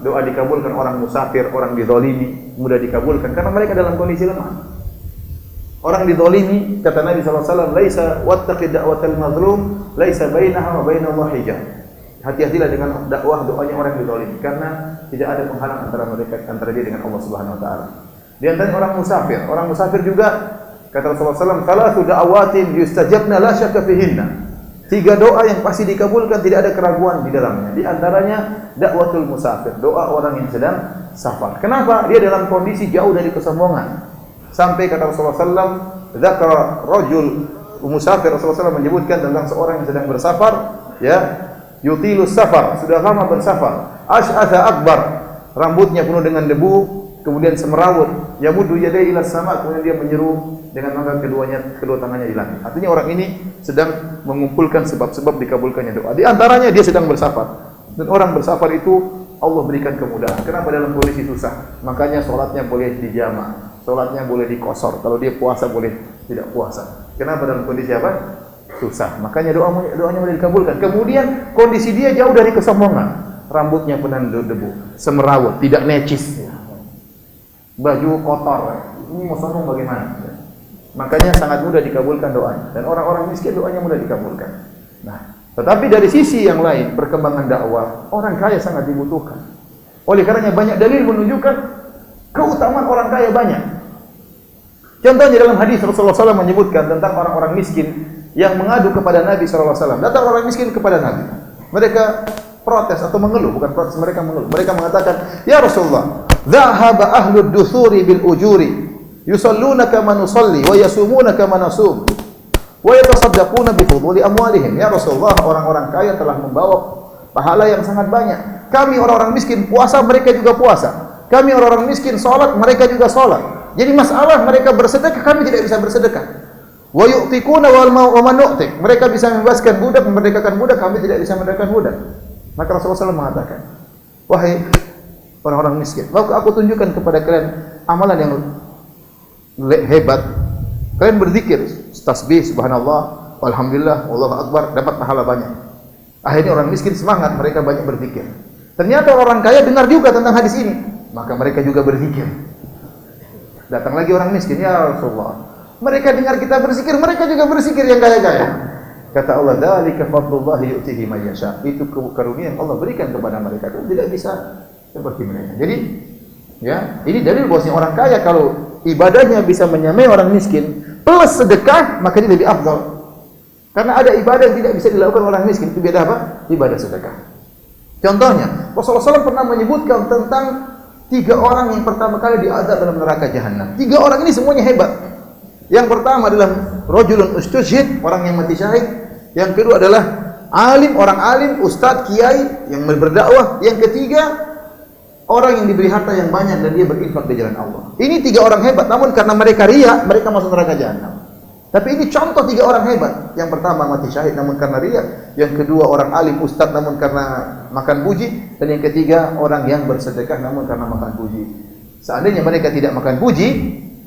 doa dikabulkan orang musafir, orang dizalimi mudah dikabulkan? Karena mereka dalam kondisi lemah. Orang dizalimi, kata Nabi SAW, laisa wattaqi da'watal mazlum, laisa bainaha wa bainallahi hijab. Hati-hatilah dengan dakwah doanya orang dizalimi, karena tidak ada penghalang antara dia dengan Allah Subhanahu wa taala. Di antaranya orang musafir juga, kata Rasulullah SAW, thalathu da'awatin yustajabna la syakka fihinna. 3 doa yang pasti dikabulkan, tidak ada keraguan di dalamnya. Di antaranya dakwatul musafir, doa orang yang sedang safar. Kenapa? Dia dalam kondisi jauh dari kesombongan. Sampai kata Rasulullah SAW, dzakara rajul musafir, Rasulullah SAW menyebutkan tentang seorang yang sedang bersafar, ya, yutilus safar, sudah lama bersafar, ash'atha akbar, rambutnya penuh dengan debu, kemudian semerawut, yamuddu yadayhi ila sama, kemudian dia menyeru dengan mengangkat kedua tangannya di langit. Artinya orang ini sedang mengumpulkan sebab-sebab dikabulkannya doa. Di antaranya dia sedang bersafar. Dan orang bersafar itu Allah berikan kemudahan. Kenapa dalam kondisi susah? Makanya sholatnya boleh dijama, sholatnya boleh dikosor. Kalau dia puasa boleh tidak puasa. Kenapa dalam kondisi apa? Susah. Makanya doanya boleh dikabulkan. Kemudian kondisi dia jauh dari kesombongan. Rambutnya penuh debu, semerawut, tidak necis. Baju kotor. Ini mau sombong bagaimana? Makanya sangat mudah dikabulkan doanya. Dan orang-orang miskin doanya mudah dikabulkan. Nah, tetapi dari sisi yang lain, perkembangan dakwah, orang kaya sangat dibutuhkan. Oleh karenanya banyak dalil menunjukkan keutamaan orang kaya banyak. Contohnya dalam hadis Rasulullah SAW menyebutkan tentang orang-orang miskin yang mengadu kepada Nabi SAW. Datang orang miskin kepada Nabi. Mereka protes atau mengeluh, bukan protes, mereka mengeluh. Mereka mengatakan, "Ya Rasulullah, dhahaba ahlud duthuri bil ujuri. Yusalluna kama nusalli wa yasumuna kama nasum wa yatasaddaquna bi fuduli amwalihim." Ya Rasulullah, orang-orang kaya telah membawa pahala yang sangat banyak. Kami orang-orang miskin puasa, mereka juga puasa. Kami orang-orang miskin salat, mereka juga salat. Jadi masalah mereka bersedekah, kami tidak bisa bersedekah. Wa yu'tikuna wal manu'tik. Mereka bisa membebaskan budak, memerdekakan budak, kami tidak bisa memerdekakan budak. Maka Rasulullah SAW mengatakan, "Wahai orang-orang miskin, maka aku tunjukkan kepada kalian amalan yang hebat. Kalian berzikir, tasbih, subhanallah, alhamdulillah, wallahu akbar, dapat pahala banyak." Akhirnya orang miskin semangat, mereka banyak berzikir. Ternyata orang kaya dengar juga tentang hadis ini, maka mereka juga berzikir. Datang lagi orang miskin, "Ya Rasulullah, mereka dengar kita berzikir, mereka juga berzikir yang kaya-kaya." Kata Allah, "Dzalika fadlullahi yu'tihi may yasha." Itu karunia yang Allah berikan kepada mereka, itu tidak bisa seperti mereka. Jadi, ya, ini dalil bahwasanya orang kaya kalau ibadahnya bisa menyamai orang miskin plus sedekah, maka ini lebih afdal. Karena ada ibadah yang tidak bisa dilakukan orang miskin, itu beda apa? Ibadah sedekah. Contohnya, Rasulullah SAW pernah menyebutkan tentang 3 orang yang pertama kali diazab dalam neraka jahanam. 3 orang ini semuanya hebat. Yang pertama adalah rajulun ustushhid, orang yang mati syahid. Yang kedua adalah alim, orang alim, ustadz, kiai yang berdakwah. Yang ketiga, orang yang diberi harta yang banyak dan dia berinfak di jalan Allah. Ini 3 orang hebat, namun karena mereka riya, mereka masuk neraka jahanam. Tapi ini contoh 3 orang hebat. Yang pertama mati syahid namun karena riya, yang kedua orang alim, ustadz namun karena makan puji, dan yang ketiga orang yang bersedekah namun karena makan puji. Seandainya mereka tidak makan puji,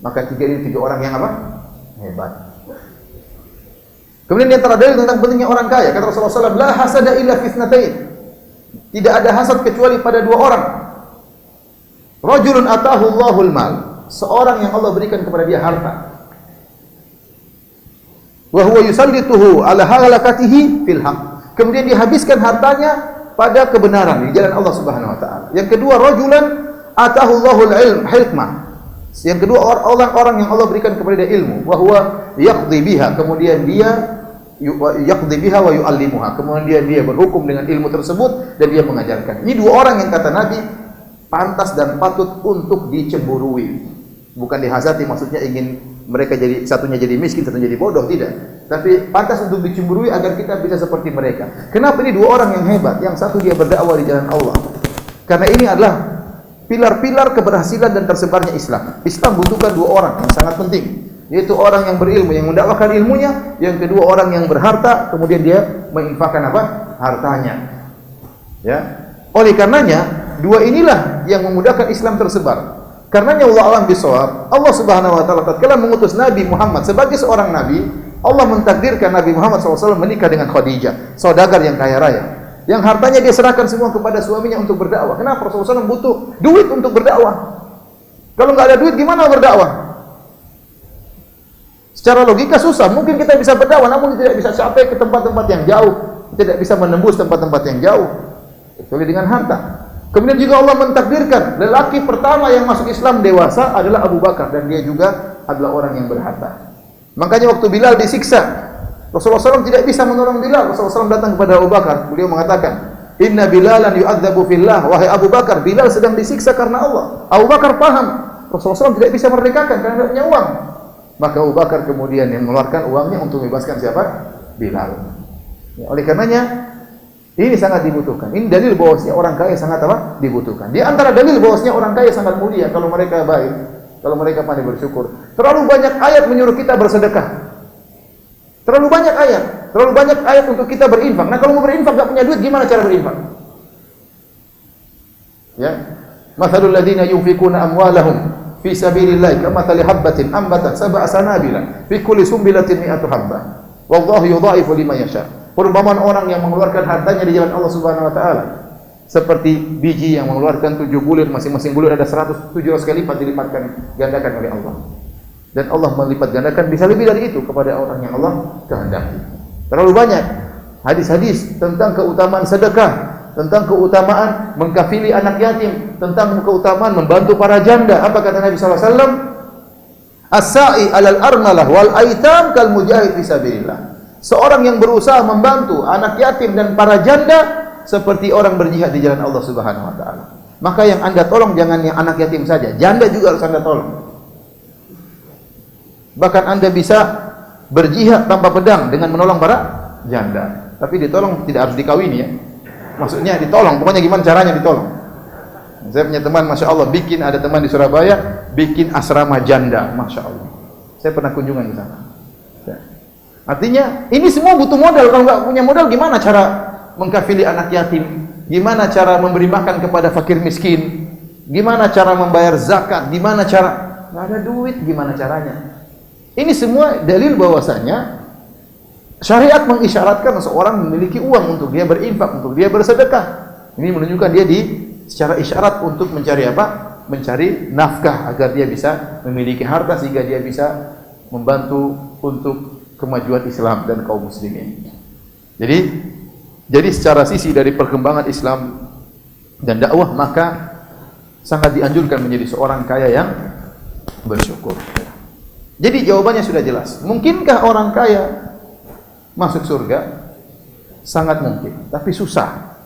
maka 3 orang yang apa? Hebat. Kemudian di antara dalil tentang pentingnya orang kaya, kata Rasulullah SAW, la hasada illa fitnatain. Tidak ada hasad kecuali pada dua orang. Rajulun atahu Allahul mal. Seorang yang Allah berikan kepada dia harta. Wa huwa yusallituhu ala halakatihi fil haq. Kemudian dihabiskan hartanya pada kebenaran di jalan Allah Subhanahu wa taala. Yang kedua, rajulan atahu Allahul ilm hikmah. Yang kedua, orang-orang yang Allah berikan kepada dia ilmu, wa huwa yaqdi biha, kemudian dia yaqdi biha wa yuallimuha, kemudian dia berhukum dengan ilmu tersebut dan dia mengajarkan. Ini dua orang yang kata Nabi pantas dan patut untuk dicemburui. Bukan dihasati, maksudnya ingin mereka jadi satunya jadi miskin, satunya jadi bodoh, tidak. Tapi pantas untuk dicemburui agar kita bisa seperti mereka. Kenapa ini dua orang yang hebat? Yang satu dia berdakwah di jalan Allah. Karena ini adalah pilar-pilar keberhasilan dan tersebarnya Islam. Islam butuhkan dua orang yang sangat penting, yaitu orang yang berilmu, yang mendakwahkan ilmunya, yang kedua orang yang berharta, kemudian dia menginfakkan apa? Hartanya. Ya. Oleh karenanya, dua inilah yang memudahkan Islam tersebar. Karenanya Allah alam bisawab, Allah Subhanahu wa taala tatkala mengutus Nabi Muhammad sebagai seorang nabi, Allah mentakdirkan Nabi Muhammad SAW menikah dengan Khadijah, saudagar yang kaya raya. Yang hartanya dia serahkan semua kepada suaminya untuk berdakwah. Kenapa? Rasulullah SAW butuh duit untuk berdakwah. Kalau nggak ada duit, gimana berdakwah? Secara logika susah. Mungkin kita bisa berdakwah, namun tidak bisa sampai ke tempat-tempat yang jauh, tidak bisa menembus tempat-tempat yang jauh, kecuali dengan harta. Kemudian juga Allah mentakdirkan lelaki pertama yang masuk Islam dewasa adalah Abu Bakar, dan dia juga adalah orang yang berharta. Makanya waktu Bilal disiksa, Rasulullah SAW tidak bisa menolong Bilal. Rasulullah SAW datang kepada Abu Bakar. Beliau mengatakan, Inna Bilalan yu'adzabu fillah. Wahai Abu Bakar, Bilal sedang disiksa karena Allah. Abu Bakar paham, Rasulullah SAW tidak bisa merdekakan karena tidak punya uang. Maka Abu Bakar kemudian yang mengeluarkan uangnya untuk membebaskan siapa? Bilal. Ya, oleh karenanya, ini sangat dibutuhkan. Ini dalil bahwasanya orang kaya sangat apa? Dibutuhkan. Di antara dalil bahwasanya orang kaya sangat mulia kalau mereka baik, kalau mereka pandai bersyukur. Terlalu banyak ayat menyuruh kita bersedekah. Terlalu banyak ayat untuk kita berinfak. Nah, kalau mau berinfak enggak punya duit, gimana cara berinfak? Ya. Mathalul ladzina yunfikuna amwalahum fi sabilillah kamathali habbatin ambatat sab'a sanabila fi kulli sumbilatin mi'atu habbah. Wallahu yudha'ifu liman yasha. Perumpamaan orang yang mengeluarkan hartanya di jalan Allah Subhanahu wa taala seperti biji yang mengeluarkan 7 bulir, masing-masing bulir ada 700 kali lipat dilipatkan gandakan oleh Allah. Dan Allah melipat gandakan bisa lebih dari itu kepada orang yang Allah kehendaki. Terlalu banyak hadis-hadis tentang keutamaan sedekah, tentang keutamaan mengkafili anak yatim, tentang keutamaan membantu para janda. Apa kata Nabi sallallahu alaihi wasallam? As-sa'i 'alal armalah wal aitam kal mujahid fi sabilillah. Seorang yang berusaha membantu anak yatim dan para janda seperti orang berjihad di jalan Allah Subhanahu wa taala. Maka yang Anda tolong jangan yang anak yatim saja, janda juga harus Anda tolong. Bahkan Anda bisa berjihad tanpa pedang dengan menolong para janda. Tapi ditolong tidak harus dikawini ya. Maksudnya ditolong, pokoknya gimana caranya ditolong. Saya punya teman, Masya Allah, ada teman di Surabaya, bikin asrama janda, Masya Allah. Saya pernah kunjungan di sana. Ya. Artinya, ini semua butuh modal. Kalau nggak punya modal, gimana cara mengkafili anak yatim? Gimana cara memberi makan kepada fakir miskin? Gimana cara membayar zakat? Gimana cara? Nggak ada duit, gimana caranya? Ini semua dalil bahwasanya syariat mengisyaratkan seseorang memiliki uang untuk dia berinfak, untuk dia bersedekah. Ini menunjukkan dia secara isyarat untuk mencari apa? Mencari nafkah agar dia bisa memiliki harta sehingga dia bisa membantu untuk kemajuan Islam dan kaum muslimin. Jadi secara sisi dari perkembangan Islam dan dakwah, maka sangat dianjurkan menjadi seorang kaya yang bersyukur. Jadi jawabannya sudah jelas. Mungkinkah orang kaya masuk surga? Sangat mungkin, tapi susah.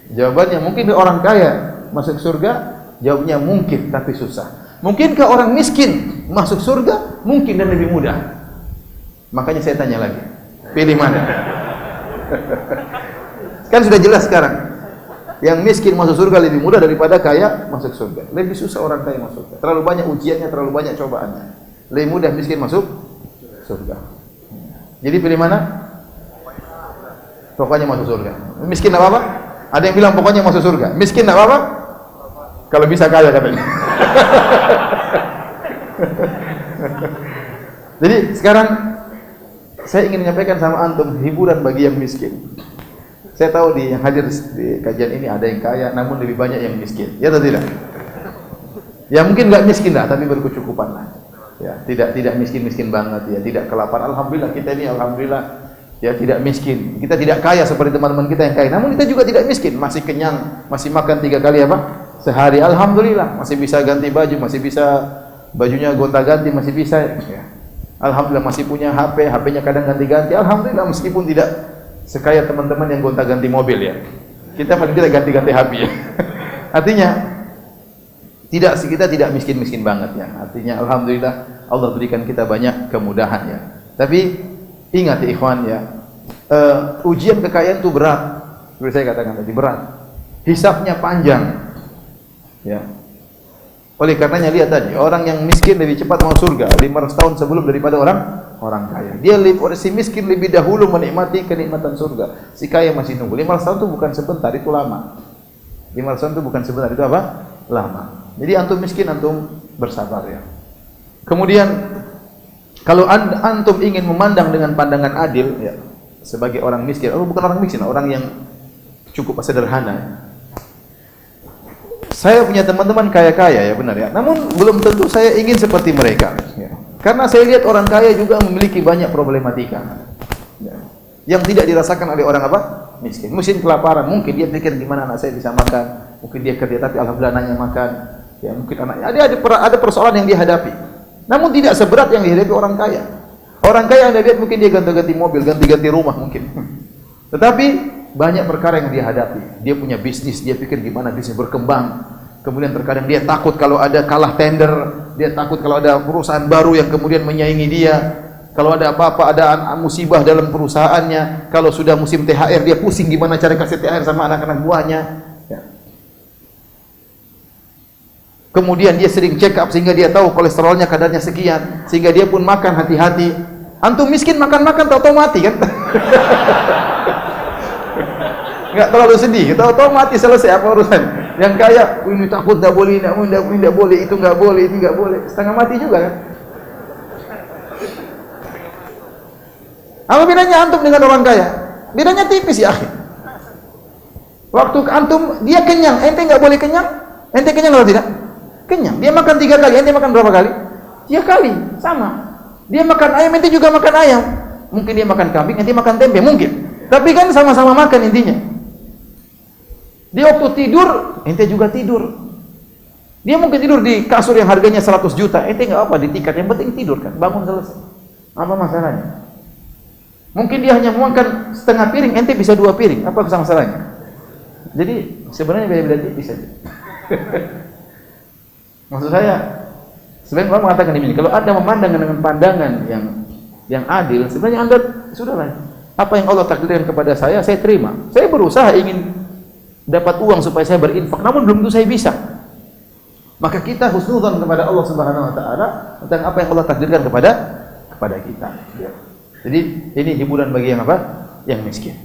Jawabannya mungkin orang kaya masuk surga? Jawabnya mungkin, tapi susah. Mungkinkah orang miskin masuk surga? Mungkin dan lebih mudah. Makanya saya tanya lagi, pilih mana? Kan sudah jelas sekarang. Yang miskin masuk surga lebih mudah daripada kaya masuk surga. Lebih susah orang kaya masuk surga. Terlalu banyak ujiannya, terlalu banyak cobaannya. Lebih mudah miskin masuk surga. Jadi pilih mana? Pokoknya masuk surga. Miskin enggak apa-apa? Ada yang bilang pokoknya masuk surga. Miskin enggak apa-apa? Kalau bisa kaya katanya. Jadi sekarang saya ingin menyampaikan sama antum hiburan bagi yang miskin. Saya tahu di yang hadir di kajian ini ada yang kaya, namun lebih banyak yang miskin. Ya atau tidak? Ya mungkin nggak miskin lah, tapi berkecukupan lah. Ya, tidak miskin banget ya, tidak kelaparan. Alhamdulillah kita ini alhamdulillah ya tidak miskin. Kita tidak kaya seperti teman-teman kita yang kaya, namun kita juga tidak miskin, masih kenyang, masih makan 3 kali apa? Sehari. Alhamdulillah, masih bisa ganti baju, masih bisa bajunya gonta-ganti, masih bisa ya. Alhamdulillah masih punya HP, HP-nya kadang ganti-ganti. Alhamdulillah meskipun tidak sekaya teman-teman yang gonta-ganti mobil ya. Kita paling tidak ganti-ganti HP ya. Artinya kita tidak miskin-miskin banget ya. Artinya alhamdulillah Allah berikan kita banyak kemudahan ya. Tapi ingat ya ikhwan ya, ujian kekayaan itu berat. Seperti saya katakan tadi berat. Hisabnya panjang. Ya. Oleh karenanya lihat tadi, orang yang miskin lebih cepat masuk surga 500 tahun sebelum daripada orang kaya. Si miskin lebih dahulu menikmati kenikmatan surga. Si kaya masih nunggu. 500 tahun itu bukan sebentar, itu lama. 500 tahun itu bukan sebentar, itu apa? Lama. Jadi antum miskin, antum bersabar ya. Kemudian kalau antum ingin memandang dengan pandangan adil ya, sebagai orang miskin, bukan orang miskin, orang yang cukup sederhana. Saya punya teman-teman kaya-kaya ya benar ya. Namun belum tentu saya ingin seperti mereka. Ya. Karena saya lihat orang kaya juga memiliki banyak problematika. Ya. Yang tidak dirasakan oleh orang apa? Miskin. Miskin kelaparan. Mungkin dia pikir gimana anak saya bisa makan. Mungkin dia kerja tapi alhamdulillah anaknya makan. Ya mungkin anaknya ada persoalan yang dia hadapi. Namun tidak seberat yang dihadapi orang kaya. Orang kaya Anda lihat mungkin dia ganti-ganti mobil, ganti-ganti rumah mungkin. Tetapi banyak perkara yang dia hadapi. Dia punya bisnis, dia pikir gimana bisnis berkembang. Kemudian terkadang dia takut kalau ada kalah tender, dia takut kalau ada perusahaan baru yang kemudian menyaingi dia. Kalau ada apa-apa, ada musibah dalam perusahaannya. Kalau sudah musim THR, dia pusing gimana cara kasih THR sama anak-anak buahnya. Ya. Kemudian dia sering check up sehingga dia tahu kolesterolnya kadarnya sekian, sehingga dia pun makan hati-hati. Antum miskin makan-makan tahu-tahu mati kan? Enggak terlalu sedih, tahu-tahu mati selesai apa urusan. Yang kaya, ini takut enggak boleh, enggak boleh, itu enggak boleh, ini enggak boleh. Setengah mati juga kan? Apa bedanya antum dengan orang kaya? Bedanya tipis ya, akhi. Waktu antum dia kenyang, ente enggak boleh kenyang. Ente kenyang atau tidak? Kenyang. Dia makan 3 kali, ente makan berapa kali? 3 kali, sama. Dia makan ayam, ente juga makan ayam. Mungkin dia makan kambing, ente makan tempe, mungkin. Tapi kan sama-sama makan intinya. Dia waktu tidur, ente juga tidur. Dia mungkin tidur di kasur yang harganya 100 juta, ente enggak apa di tiket, yang penting tidur kan, bangun selesai. Apa masalahnya? Mungkin dia hanya makan setengah piring, ente bisa 2 piring, apa masalahnya? Jadi sebenarnya beda-beda tipis saja. Maksud saya, sebenarnya orang mengatakan ini, kalau Anda memandang dengan pandangan yang adil, sebenarnya Anda sudahlah. Apa yang Allah takdirkan kepada saya terima. Saya berusaha ingin dapat uang supaya saya berinfak, namun belum tentu saya bisa. Maka kita husnudzon kepada Allah Subhanahu wa taala tentang apa yang Allah takdirkan kepada kita. Ya. Jadi ini hiburan bagi yang apa? Yang miskin.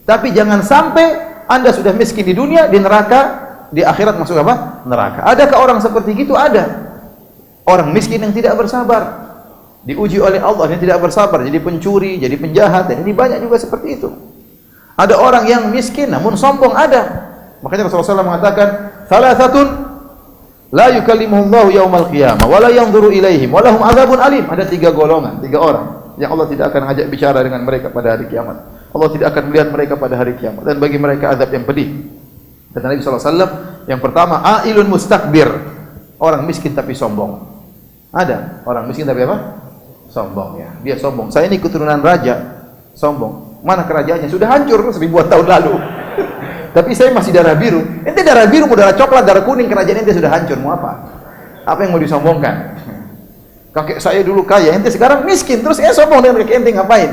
Tapi jangan sampai Anda sudah miskin di dunia, di neraka, di akhirat masuk apa? Neraka. Adakah orang seperti itu? Ada. Orang miskin yang tidak bersabar. Diuji oleh Allah yang tidak bersabar, jadi pencuri, jadi penjahat, dan ini banyak juga seperti itu. Ada orang yang miskin namun sombong, ada. Makanya Rasulullah SAW mengatakan, "Salasatun la yukallimuhullahu yaumal qiyamah wa la yanzuru ilaihim wa lahum adzabun alim." Ada 3 golongan, 3 orang yang Allah tidak akan ajak bicara dengan mereka pada hari kiamat. Allah tidak akan melihat mereka pada hari kiamat dan bagi mereka azab yang pedih. Kata Nabi SAW, yang pertama, ailun mustakbir, orang miskin tapi sombong. Ada orang miskin tapi apa? Sombong ya, dia sombong. Saya ini keturunan raja, sombong. Mana kerajaannya? Sudah hancur 1000 tahun lalu. Tapi saya masih darah biru. Ente darah biru, mau darah coklat, darah kuning, kerajaan ente sudah hancur. Mau apa? Apa yang mau disombongkan? Kakek saya dulu kaya, ente sekarang miskin. Terus sombong dengan kakek ente ngapain?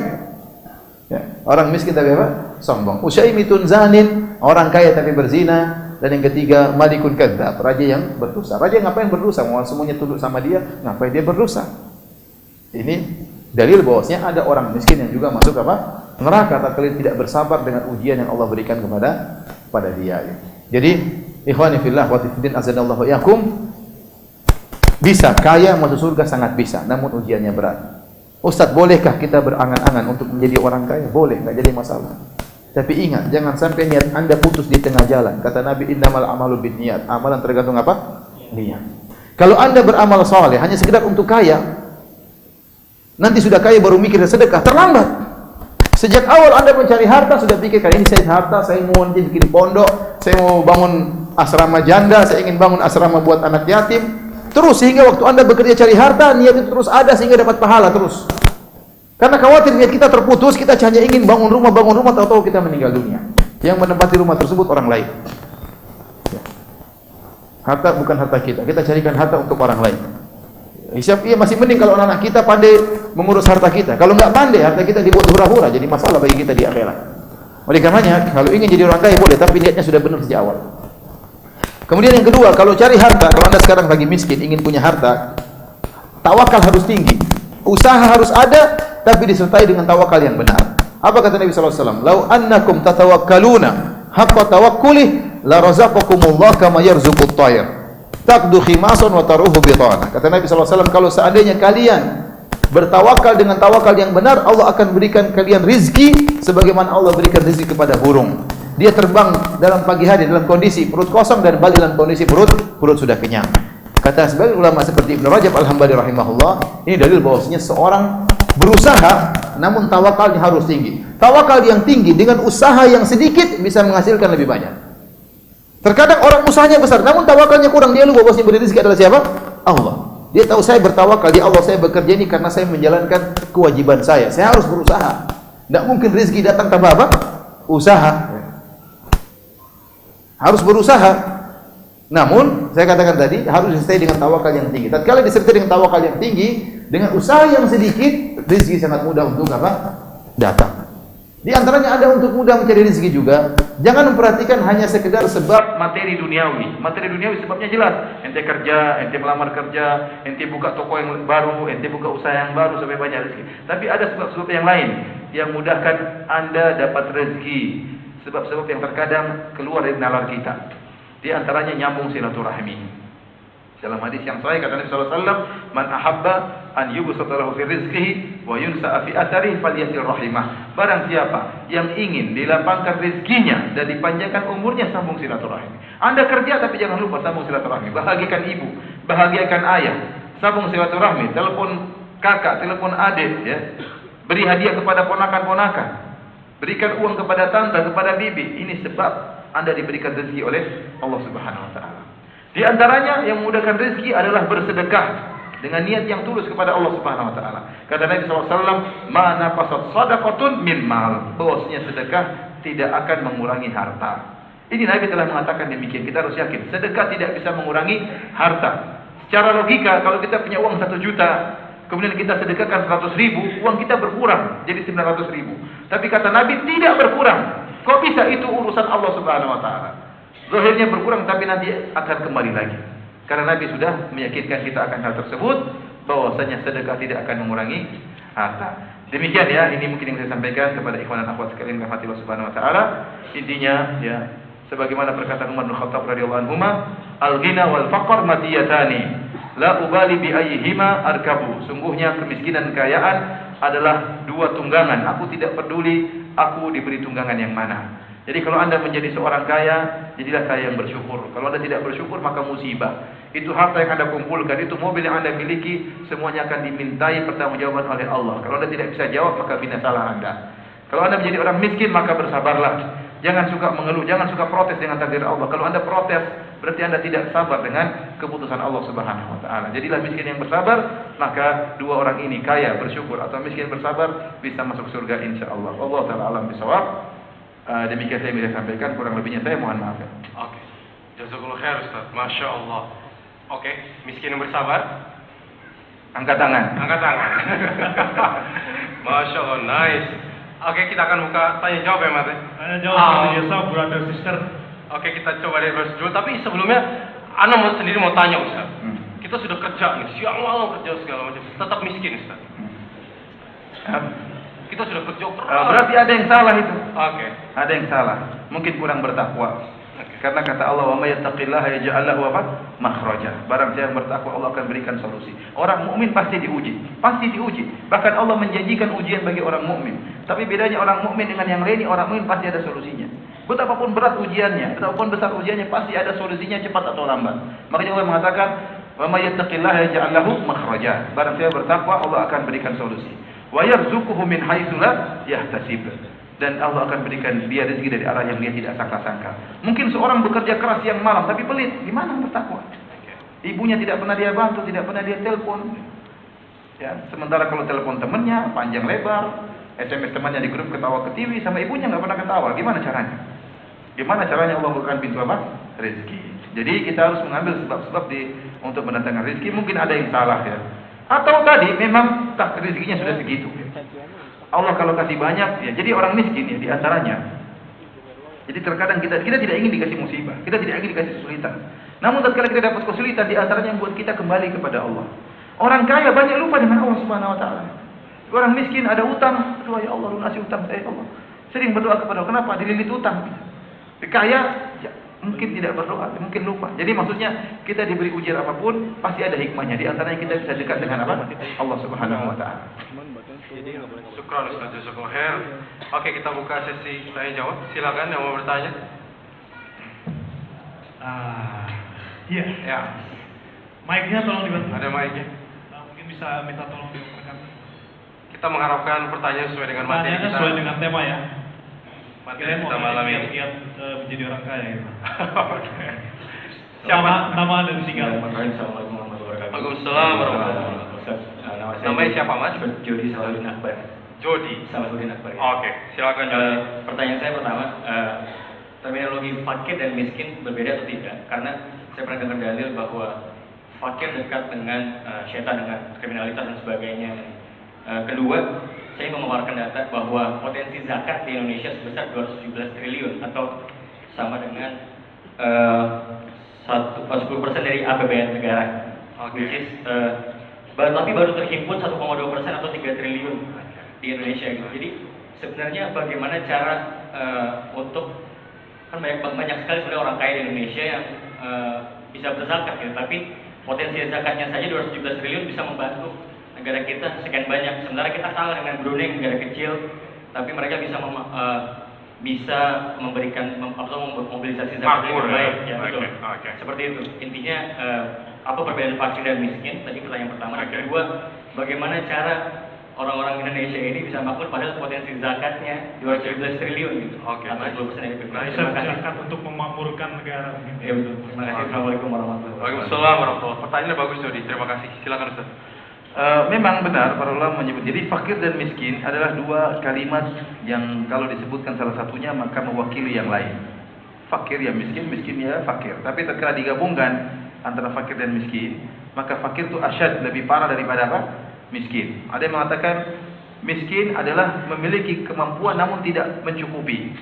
Ya, orang miskin tapi apa? Sombong. Usaimitun zanin, orang kaya tapi berzina. Dan yang ketiga, malikun kadzdzab, raja yang berdosa. Raja ngapain berdosa? Mau semuanya tunduk sama dia, ngapain dia berdosa? Ini dalil bahwasanya ada orang miskin yang juga masuk apa? Neraka tatkala tidak bersabar dengan ujian yang Allah berikan kepada dia. Jadi, ikhwani fillah wa fiddin azanallahu yakum, bisa kaya masuk surga sangat bisa, namun ujiannya berat. Ustaz, bolehkah kita berangan-angan untuk menjadi orang kaya? Boleh, nggak jadi masalah. Tapi ingat, jangan sampai niat Anda putus di tengah jalan. Kata Nabi, innamal amalu binniyat. Amalan tergantung apa? Niat. Kalau Anda beramal saleh hanya sekedar untuk kaya, nanti sudah kaya baru mikir sedekah, terlambat. Sejak awal Anda mencari harta sudah pikirkan, ini saya harta, saya mau nanti bikin pondok, saya mau bangun asrama janda, saya ingin bangun asrama buat anak yatim. Terus sehingga waktu Anda bekerja cari harta, niat itu terus ada sehingga dapat pahala terus. Karena khawatir niat kita terputus, kita hanya ingin bangun rumah, tahu-tahu kita meninggal dunia. Yang menempati rumah tersebut orang lain. Harta bukan harta kita, kita carikan harta untuk orang lain. Iya masih mending kalau anak kita pandai mengurus harta kita. Kalau nggak pandai, harta kita dibuat hura-hura, jadi masalah bagi kita di akhirat. Oleh karenanya, kalau ingin jadi orang kaya boleh, tapi niatnya sudah benar sejak awal. Kemudian yang kedua, kalau cari harta, kalau Anda sekarang lagi miskin, ingin punya harta, tawakal harus tinggi. Usaha harus ada, tapi disertai dengan tawakal yang benar. Apa kata Nabi SAW? Lau annakum tatawakkaluna haqqa tawakkulih la razaqakumullah kama yarzuqut tayr. Taqdu khimasan wa taruhu bitana. Kata Nabi SAW, kalau seandainya kalian bertawakal dengan tawakal yang benar, Allah akan berikan kalian rizki sebagaimana Allah berikan rizki kepada burung. Dia terbang dalam pagi hari dalam kondisi perut kosong dan balik dalam kondisi perut sudah kenyang. Kata sebagian ulama seperti Ibnu Rajab Al-Hambali rahimahullah, ini dalil bahwasanya seorang berusaha namun tawakalnya harus tinggi. Tawakal yang tinggi dengan usaha yang sedikit bisa menghasilkan lebih banyak. Terkadang orang usahanya besar namun tawakalnya kurang, dia lupa bahwasanya beri rezeki adalah siapa? Allah. Dia tahu saya bertawakal di Allah, saya bekerja ini karena saya menjalankan kewajiban saya. Saya harus berusaha. Tidak mungkin rezeki datang tanpa apa? Usaha. Harus berusaha. Namun, saya katakan tadi, harus disertai dengan tawakal yang tinggi. Tatkala disertai dengan tawakal yang tinggi, dengan usaha yang sedikit, rezeki sangat mudah untuk apa? Datang. Di antaranya ada untuk mudah mencari rezeki juga. Jangan memperhatikan hanya sekedar sebab materi duniawi. Materi duniawi sebabnya jelas. Ente kerja, ente melamar kerja, ente buka toko yang baru, ente buka usaha yang baru supaya banyak rezeki. Tapi ada sebab-sebab yang lain yang mudahkan Anda dapat rezeki. Sebab-sebab yang terkadang keluar dari nalar kita. Di antaranya nyambung silaturahmi. Dalam hadis yang sahih kata Nabi sallallahu alaihi wasallam, "Man ahabba an yubsata lahu fi rizqihi wa yunsa'a fi atharihi falyasil rahimah." Barang siapa yang ingin dilapangkan rezekinya dan dipanjangkan umurnya, sambung silaturahmi. Anda kerja tapi jangan lupa sambung silaturahmi. Bahagiakan ibu, bahagiakan ayah, sambung silaturahmi, telepon kakak, telepon adik, ya. Beri hadiah kepada ponakan-ponakan. Berikan uang kepada tante, kepada bibi. Ini sebab Anda diberikan rezeki oleh Allah Subhanahu wa taala. Di antaranya yang memudahkan rezeki adalah bersedekah dengan niat yang tulus kepada Allah Subhanahu wa taala. Kata Nabi SAW, "Ma naqasat shadaqatun min mal." Bahwasanya sedekah tidak akan mengurangi harta. Ini Nabi telah mengatakan demikian. Kita harus yakin, sedekah tidak bisa mengurangi harta. Secara logika, kalau kita punya uang 1 juta, kemudian kita sedekahkan 100 ribu, uang kita berkurang jadi 900 ribu. Tapi kata Nabi tidak berkurang. Kok bisa? Itu urusan Allah Subhanahu wa taala. Zahirnya berkurang tapi nanti akan kembali lagi. Karena Nabi sudah meyakinkan kita akan hal tersebut, bahwasanya sedekah tidak akan mengurangi harta. Demikian ya, ini mungkin yang saya sampaikan kepada ikhwan dan akhwat sekalian rahmati Allah Subhanahu wa taala. Intinya ya, sebagaimana perkataan Umar bin Khattab radhiyallahu anhu, "Al-ghina wal faqr madiyatani, la ubali bi ayyihima arkabu." Sungguhnya kemiskinan dan kekayaan adalah dua tunggangan. Aku tidak peduli aku diberi tunggangan yang mana. Jadi kalau Anda menjadi seorang kaya, jadilah kaya yang bersyukur. Kalau Anda tidak bersyukur, maka musibah. Itu harta yang Anda kumpulkan, itu mobil yang Anda miliki, semuanya akan dimintai pertanggungjawaban oleh Allah. Kalau Anda tidak bisa jawab, maka binasalah Anda. Kalau Anda menjadi orang miskin, maka bersabarlah. Jangan suka mengeluh, jangan suka protes dengan takdir Allah. Kalau Anda protes, berarti Anda tidak sabar dengan keputusan Allah Subhanahu wa taala. Jadilah miskin yang bersabar, maka dua orang ini kaya bersyukur atau miskin bersabar bisa masuk surga insyaallah. Allah taala alam bisawab. Demikian saya bisa sampaikan, kurang lebihnya saya mohon maaf. Oke. Jazakallahu khair Ustaz. Masya Allah. Oke, miskin yang bersabar. Angkat tangan. Angkat tangan. Masya Allah, nice. Oke, kita akan buka tanya jawab ya Mas. Tanya jawab biasa, brother sister. Oke, kita coba dari verse dulu. Tapi sebelumnya, Ana sendiri mau tanya Ustaz. Kita sudah kerja nih, siang malam kerja segala macam, tetap miskin Ustaz. Kita sudah kerja keras. Berarti ada yang salah itu. Oke. Ada yang salah. Mungkin kurang bertakwa. Oke. Karena kata Allah, "Wa may yattaqillaha yaj'al lahu makhraja." Barang siapa bertakwa, Allah akan berikan solusi. Orang mukmin pasti diuji, pasti diuji. Bahkan Allah menjanjikan ujian bagi orang mukmin. Tapi bedanya orang mukmin dengan yang lain, orang mukmin pasti ada solusinya. Betapapun berat ujiannya, betapapun besar ujiannya, pasti ada solusinya cepat atau lambat. Makanya Allah mengatakan, "Wa may yattaqillaha yaj'al lahu makhraja." Barang siapa bertakwa, Allah akan berikan solusi. Wa yarzuquhu min haitsu la yahtasib. Dan Allah akan berikan dia rezeki dari arah yang dia tidak sangka-sangka. Mungkin seorang bekerja keras siang malam tapi pelit, gimana bertakwa? Ibunya tidak pernah dia bantu, tidak pernah dia telepon. Ya, sementara kalau telepon temannya panjang lebar, SMS temannya di grup ketawa ke TV, sama ibunya nggak pernah ketawa. Gimana caranya? Gimana caranya Allah bukan pintu apa? Rezeki. Jadi kita harus mengambil sebab-sebab untuk mendatangkan rezeki. Mungkin ada yang salah ya. Atau tadi memang tak rezekinya sudah segitu. Allah kalau kasih banyak, ya jadi orang miskin ya diantaranya. Jadi terkadang kita tidak ingin dikasih musibah, kita tidak ingin dikasih kesulitan. Namun tatkala kita dapat kesulitan, diantaranya yang buat kita kembali kepada Allah. Orang kaya banyak lupa dengan Allah Subhanahu Wa Taala. Orang miskin ada utang, doa ya Allah lunasi utang saya Allah. Sering berdoa kepada Allah, kenapa dililit utang? Kaya ya, mungkin tidak berdoa, mungkin lupa. Jadi maksudnya kita diberi ujian apapun pasti ada hikmahnya. Di antaranya kita bisa dekat dengan apa? Allah Subhanahu Wa Taala. Syukran Ustaz, jazakallahu khair. Oke, kita buka sesi tanya jawab. Silakan yang mau bertanya. Iya. Ya, Mic-nya tolong dibantu. ada mic-nya. Mungkin bisa minta tolong dioperkan. Kita mengharapkan pertanyaan sesuai dengan materi Pertanyaannya kita. sesuai dengan tema ya. Materi kita malam ini. Kiat menjadi orang kaya gitu. Siapa? Nama dan singkat. Assalamualaikum warahmatullahi wabarakatuh. Waalaikumsalam warahmatullahi wabarakatuh. Ustaz, nama saya Namanya siapa Mas? Jody Salahuddin Akbar. Jody. Salahuddin Akbar. Ya. Oke, silakan Jody. Pertanyaan saya pertama, terminologi fakir dan miskin berbeda atau tidak? Karena saya pernah dengar dalil bahwa fakir dekat dengan syaitan, dengan kriminalitas dan sebagainya. Kedua, saya memaparkan data bahwa potensi zakat di Indonesia sebesar 217 triliun atau sama dengan 10% dari APBN negara. Oke. Which is, tapi baru terhimpun 1,2% atau 3 triliun di Indonesia gitu. Jadi sebenarnya bagaimana cara untuk, kan banyak sekali sebenarnya orang kaya di Indonesia yang bisa berzakat gitu, tapi potensi zakatnya saja 217 triliun bisa membantu negara kita sekian banyak. Sementara kita kalah dengan Brunei, negara kecil, tapi mereka bisa bisa memberikan atau memobilisasi zakat Makmur, yang baik. Ya, Oke, betul. oke. Seperti itu. Intinya apa perbedaan fakir dan miskin? Tadi pertanyaan pertama. Oke. Kedua, bagaimana cara orang-orang Indonesia ini bisa makmur padahal potensi zakatnya 217 triliun gitu. Oke, Atau baik. 10% dari PPN. Bisa Terima kasih. zakat untuk memakmurkan negara. Ya betul. Terima kasih. Assalamualaikum warahmatullahi wabarakatuh. Waalaikumsalam warahmatullahi wabarakatuh. Pertanyaannya bagus Jody, terima kasih. Silakan Ustaz. Memang benar para ulama menyebut. Jadi fakir dan miskin adalah dua kalimat yang kalau disebutkan salah satunya maka mewakili yang lain. Fakir ya miskin, miskin ya fakir. Tapi tatkala digabungkan antara fakir dan miskin, maka fakir itu asyad, lebih parah daripada apa? Miskin. Ada yang mengatakan miskin adalah memiliki kemampuan namun tidak mencukupi.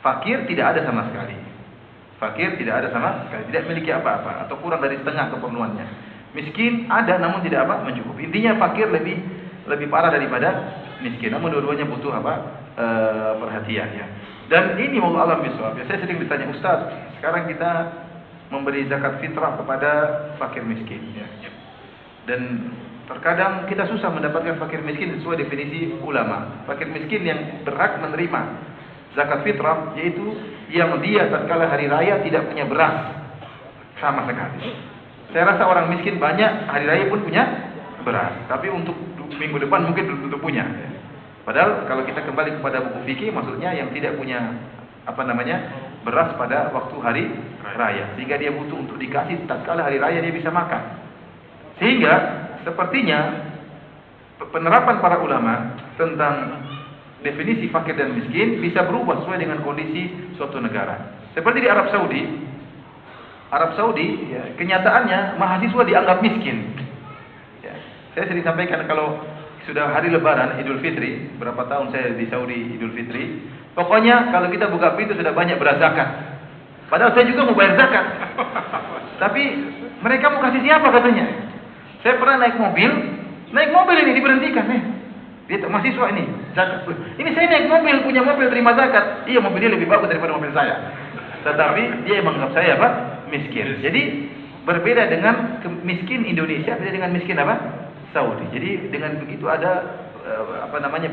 Fakir tidak ada sama sekali. Fakir tidak ada sama sekali, tidak memiliki apa-apa atau kurang dari setengah keperluannya. Miskin ada namun tidak apa mencukupi. Intinya fakir lebih parah daripada miskin. Namun dua-duanya butuh apa? Perhatian ya. Dan ini wallahu alam bisawab. Saya sering ditanya, Ustaz, sekarang kita memberi zakat fitrah kepada fakir miskin ya. Dan terkadang kita susah mendapatkan fakir miskin sesuai definisi ulama. Fakir miskin yang berhak menerima zakat fitrah yaitu yang dia tatkala hari raya tidak punya beras sama sekali. Saya rasa orang miskin banyak hari raya pun punya beras, tapi untuk minggu depan mungkin belum tentu punya. Padahal kalau kita kembali kepada buku fikih, maksudnya yang tidak punya beras pada waktu hari raya, sehingga dia butuh untuk dikasih tatkala hari raya dia bisa makan. Sehingga sepertinya penerapan para ulama tentang definisi fakir dan miskin bisa berubah sesuai dengan kondisi suatu negara. Seperti di Arab Saudi. Arab Saudi, ya, kenyataannya mahasiswa dianggap miskin. Ya, saya sering sampaikan kalau sudah hari Lebaran, Idul Fitri, berapa tahun saya di Saudi Idul Fitri, pokoknya kalau kita buka pintu sudah banyak beras zakat. Padahal saya juga mau bayar zakat, tapi mereka mau kasih siapa katanya? Saya pernah naik mobil ini diberhentikan, dia mahasiswa ini zakat. Ini saya naik mobil, punya mobil terima zakat. Iya, mobilnya lebih bagus daripada mobil saya. tetapi dia menganggap saya apa? Miskin. Jadi berbeda dengan miskin Indonesia, beda dengan miskin apa? Saudi. Jadi dengan begitu ada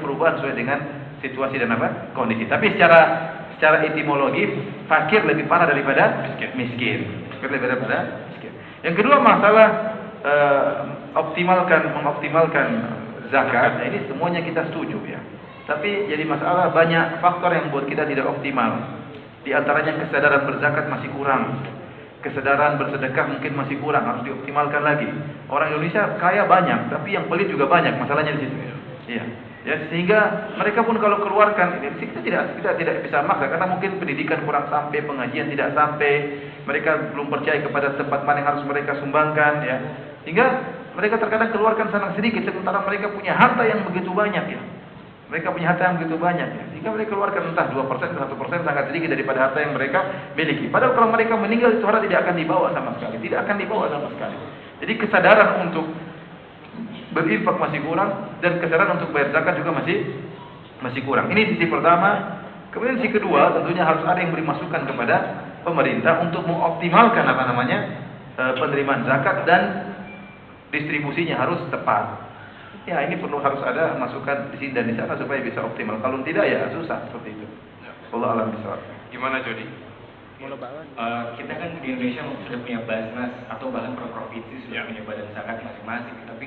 perubahan sesuai dengan situasi dan apa? Kondisi. Tapi secara etimologi fakir lebih parah daripada miskin. Fakir lebih parah daripada miskin. Yang kedua masalah mengoptimalkan zakat. Nah, ini semuanya kita setuju ya. Tapi jadi masalah banyak faktor yang buat kita tidak optimal. Di antaranya kesadaran berzakat masih kurang. Kesadaran bersedekah mungkin masih kurang, harus dioptimalkan lagi. Orang Indonesia kaya banyak, tapi yang pelit juga banyak, masalahnya di situ. Iya. Ya, sehingga mereka pun kalau keluarkan ini kita tidak bisa maksa karena mungkin pendidikan kurang sampai, pengajian tidak sampai, mereka belum percaya kepada tempat mana yang harus mereka sumbangkan ya. Sehingga mereka terkadang keluarkan sangat sedikit sementara mereka punya harta yang begitu banyak ya. Mereka punya harta yang begitu banyak ya. Sehingga mereka keluarkan entah 2%, 1% sangat sedikit daripada harta yang mereka miliki. Padahal kalau mereka meninggal itu harta tidak akan dibawa sama sekali, tidak akan dibawa sama sekali. Jadi kesadaran untuk berinfak masih kurang dan kesadaran untuk bayar zakat juga masih kurang. Ini sisi pertama. Kemudian sisi kedua tentunya harus ada yang beri masukan kepada pemerintah untuk mengoptimalkan penerimaan zakat dan distribusinya harus tepat. Ya ini harus ada masukan di sini dan di sana supaya bisa optimal. Kalau tidak ya susah seperti itu. Allah alam bisawab. Gimana Jody? Kita kan di Indonesia sudah punya Basnas atau bahkan per provinsi sudah punya badan zakat masing-masing, tapi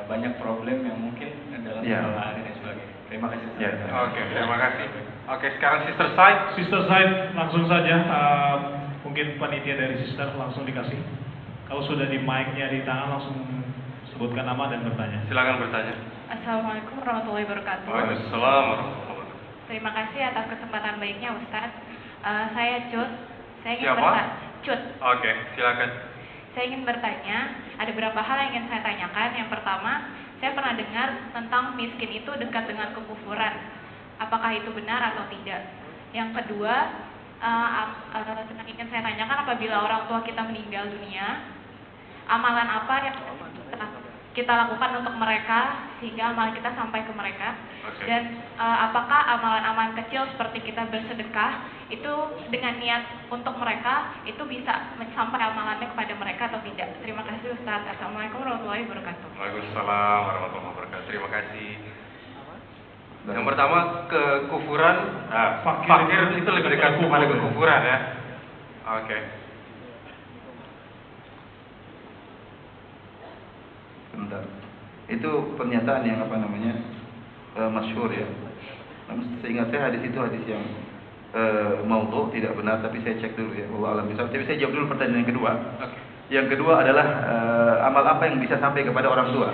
banyak problem yang mungkin dalam pengelolaan dan sebagainya. Terima kasih. Oke, terima kasih. Oke, sekarang Sister Side. Sister Side langsung saja, mungkin panitia dari Sister langsung dikasih. Kalau sudah di mic-nya di tangan langsung sebutkan nama dan bertanya. Silakan bertanya. Assalamualaikum warahmatullahi wabarakatuh. Waalaikumsalam warahmatullahi wabarakatuh. Terima kasih atas kesempatan baiknya Ustadz. Saya Cut. Saya ingin Siapa? Cut. Oke, silakan. Saya ingin bertanya, ada beberapa hal yang ingin saya tanyakan. Yang pertama, saya pernah dengar tentang miskin itu dekat dengan kekufuran. Apakah itu benar atau tidak? Yang kedua, ingin saya tanyakan apabila orang tua kita meninggal dunia, amalan apa yang kita lakukan untuk mereka sehingga amalan kita sampai ke mereka? Okay. Dan apakah amalan-amalan kecil seperti kita bersedekah itu dengan niat untuk mereka itu bisa sampai amalannya kepada mereka atau tidak? Terima kasih Ustaz. Assalamualaikum warahmatullahi wabarakatuh. Waalaikumsalam warahmatullahi wabarakatuh. Terima kasih. Yang pertama kekufuran, fakir itu lebih dekat kepada kekufuran ya. Oke. Sebentar. Itu pernyataan yang masyhur ya. Namun seingat saya hadis itu hadis yang maudhu, tidak benar, tapi saya cek dulu ya. Allah alam bisawab. Tapi saya jawab dulu pertanyaan yang kedua. Okay. Yang kedua adalah amal apa yang bisa sampai kepada orang tua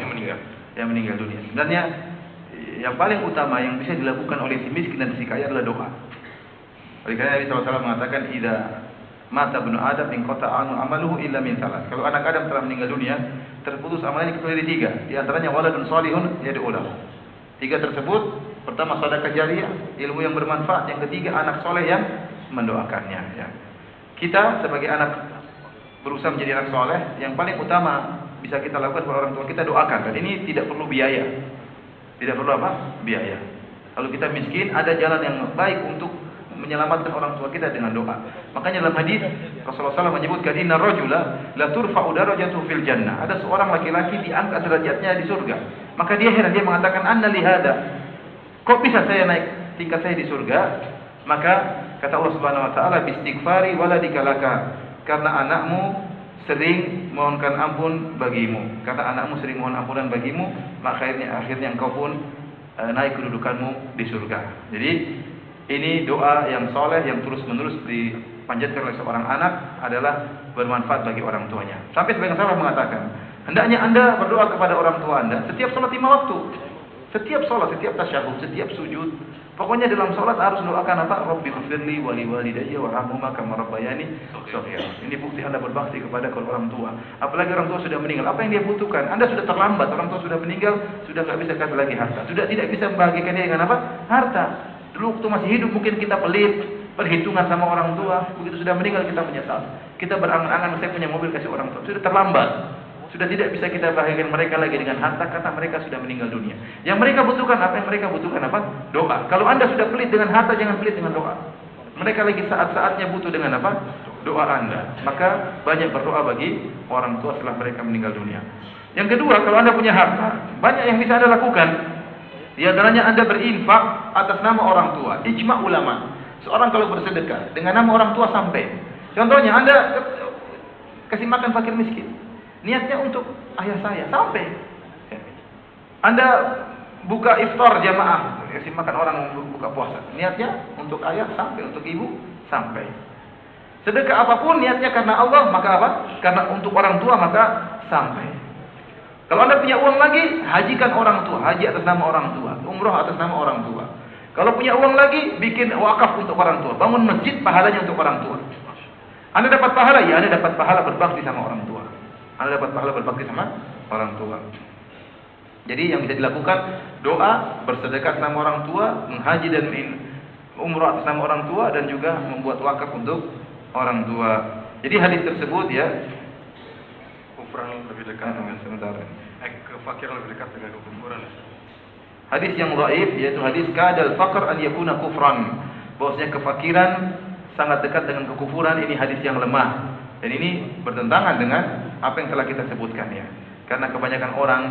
yang meninggal dunia. Sebenarnya yang paling utama yang bisa dilakukan oleh si miskin dan si kaya adalah doa. Oleh karena Nabi SAW mengatakan, "Idza mata ibnu Adam inqata'anu amaluhu illa min salat." Kalau anak Adam telah meninggal dunia, terputus amalannya kecuali dari 3. Di antaranya waladun shalihun yad'u lahu. 3 tersebut, pertama sedekah jariyah, ilmu yang bermanfaat, yang ketiga anak soleh yang mendoakannya ya. Kita sebagai anak berusaha menjadi anak soleh, yang paling utama bisa kita lakukan kepada orang tua kita doakan, dan ini tidak perlu biaya. Tidak perlu biaya. Kalau kita miskin, ada jalan yang baik untuk menyelamatkan orang tua kita dengan doa. Makanya dalam hadis Rasulullah SAW menyebutkan, "Inna rajula la turfa'u darajatuhu fil jannah." Ada seorang laki-laki diangkat derajatnya di surga. Maka dia heran, dia mengatakan, "Anna li hada." Kok bisa saya naik tingkat saya di surga? Maka kata Allah Subhanahu wa taala, "Bistighfari waladika laka." Karena anakmu sering mohonkan ampun bagimu. Karena anakmu sering mohon ampunan bagimu, maka akhirnya engkau pun naik kedudukanmu di surga. Jadi ini doa yang soleh yang terus-menerus dipanjatkan oleh seorang anak adalah bermanfaat bagi orang tuanya. Sampai sebagian sahabat mengatakan, hendaknya Anda berdoa kepada orang tua Anda setiap sholat 5 waktu. Setiap sholat, setiap tasyahud, setiap sujud. Pokoknya dalam sholat harus doakan apa? Rabbi ghfirli wa li walidayya warhamhuma kama rabbayani shaghira. Ini bukti Anda berbakti kepada orang tua. Apalagi orang tua sudah meninggal, apa yang dia butuhkan? Anda sudah terlambat, orang tua sudah meninggal, sudah nggak bisa kasih lagi harta. Sudah tidak bisa membahagiakan dia dengan apa? Harta. Dulu waktu masih hidup mungkin kita pelit, perhitungan sama orang tua. Begitu sudah meninggal kita menyesal. Kita berangan-angan, saya punya mobil kasih orang tua. Sudah terlambat. Sudah tidak bisa kita bahagiakan mereka lagi dengan harta karena mereka sudah meninggal dunia. Yang mereka butuhkan apa? Yang mereka butuhkan apa? Doa. Kalau Anda sudah pelit dengan harta, jangan pelit dengan doa. Mereka lagi saat-saatnya butuh dengan apa? Doa Anda. Maka banyak berdoa bagi orang tua setelah mereka meninggal dunia. Yang kedua, kalau Anda punya harta, banyak yang bisa Anda lakukan. Di antaranya Anda berinfak atas nama orang tua. Ijma' ulama. Seorang kalau bersedekah dengan nama orang tua sampai. Contohnya Anda kasih makan fakir miskin. Niatnya untuk ayah saya sampai. Anda buka iftar jamaah, kasih makan orang buka puasa. Niatnya untuk ayah sampai, untuk ibu sampai. Sedekah apapun niatnya karena Allah, maka apa? Karena untuk orang tua maka sampai. Kalau Anda punya uang lagi, hajikan orang tua, haji atas nama orang tua, umroh atas nama orang tua. Kalau punya uang lagi, bikin wakaf untuk orang tua, bangun masjid, pahalanya untuk orang tua. Anda dapat pahala, ya Anda dapat pahala berbakti sama orang tua. Anda dapat pahala berbakti sama orang tua. Jadi yang bisa dilakukan, doa, bersedekah nama orang tua, menghaji dan umroh atas nama orang tua, dan juga membuat wakaf untuk orang tua. Jadi hadis tersebut ya, Kufran lebih dekat dengan sementara. Kefakiran lebih dekat dengan kekufuran. Hadis yang dhaif yaitu hadis kadal faqr an yakuna kufran. Bahwasanya kefakiran sangat dekat dengan kekufuran, ini hadis yang lemah. Dan ini bertentangan dengan apa yang telah kita sebutkan ya. Karena kebanyakan orang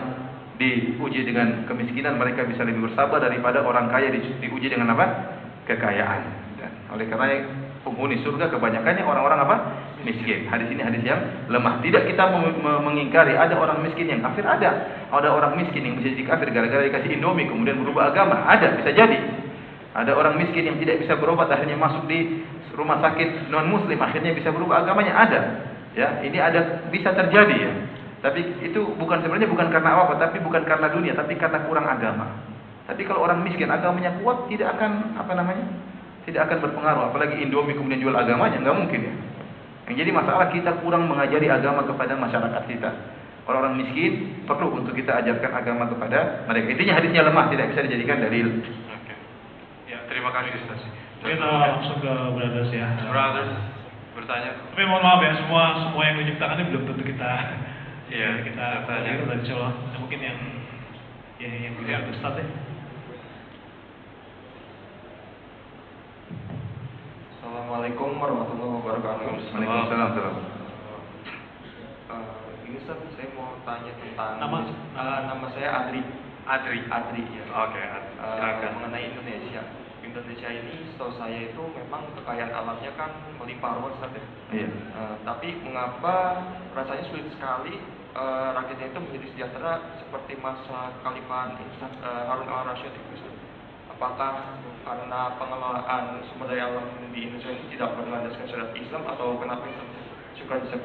diuji dengan kemiskinan, mereka bisa lebih bersabar daripada orang kaya diuji dengan apa? Kekayaan. Dan oleh karena penghuni surga kebanyakannya orang-orang apa? Miskin. Hadis ini hadis yang lemah. Tidak kita mengingkari ada orang miskin yang kafir, ada. Ada orang miskin yang bisa jadi kafir gara-gara dikasih Indomie kemudian berubah agama, ada, bisa jadi. Ada orang miskin yang tidak bisa berobat akhirnya masuk di rumah sakit non muslim akhirnya bisa berubah agamanya, ada. Ya, ini ada, bisa terjadi ya. Tapi itu sebenarnya bukan karena apa, tapi bukan karena dunia, tapi karena kurang agama. Tapi kalau orang miskin agamanya kuat, tidak akan tidak akan berpengaruh. Apalagi Indomie kemudian jual agamanya, nggak mungkin ya. Yang jadi masalah kita kurang mengajari agama kepada masyarakat kita. Orang-orang miskin perlu untuk kita ajarkan agama kepada mereka. Intinya hadisnya lemah, tidak bisa dijadikan dalil. Oke. Ya, terima kasih Ustaz. Kita langsung ke Brothers ya. Brothers bertanya. Tapi mohon maaf ya, semua yang diciptakannya belum tentu kita Iya, tanya dan insyaallah mungkin yang dilihat Ustaz ya. Assalamualaikum warahmatullahi wabarakatuh. Waalaikumsalam. Ini Ustaz, saya mau tanya tentang Nama saya Adri ya. Oke, silakan. Mengenai Indonesia. Indonesia ini setahu saya itu memang kekayaan alamnya kan melimpah ruah Ustaz ya. Iya. Tapi mengapa rasanya sulit sekali rakyatnya itu menjadi sejahtera seperti masa Khalifah Harun al-Rasyid itu Ustaz? Apakah karena pengelolaan sumber daya alam di Indonesia ini tidak berlandaskan syariat Islam atau kenapa Islam? Syukur bisa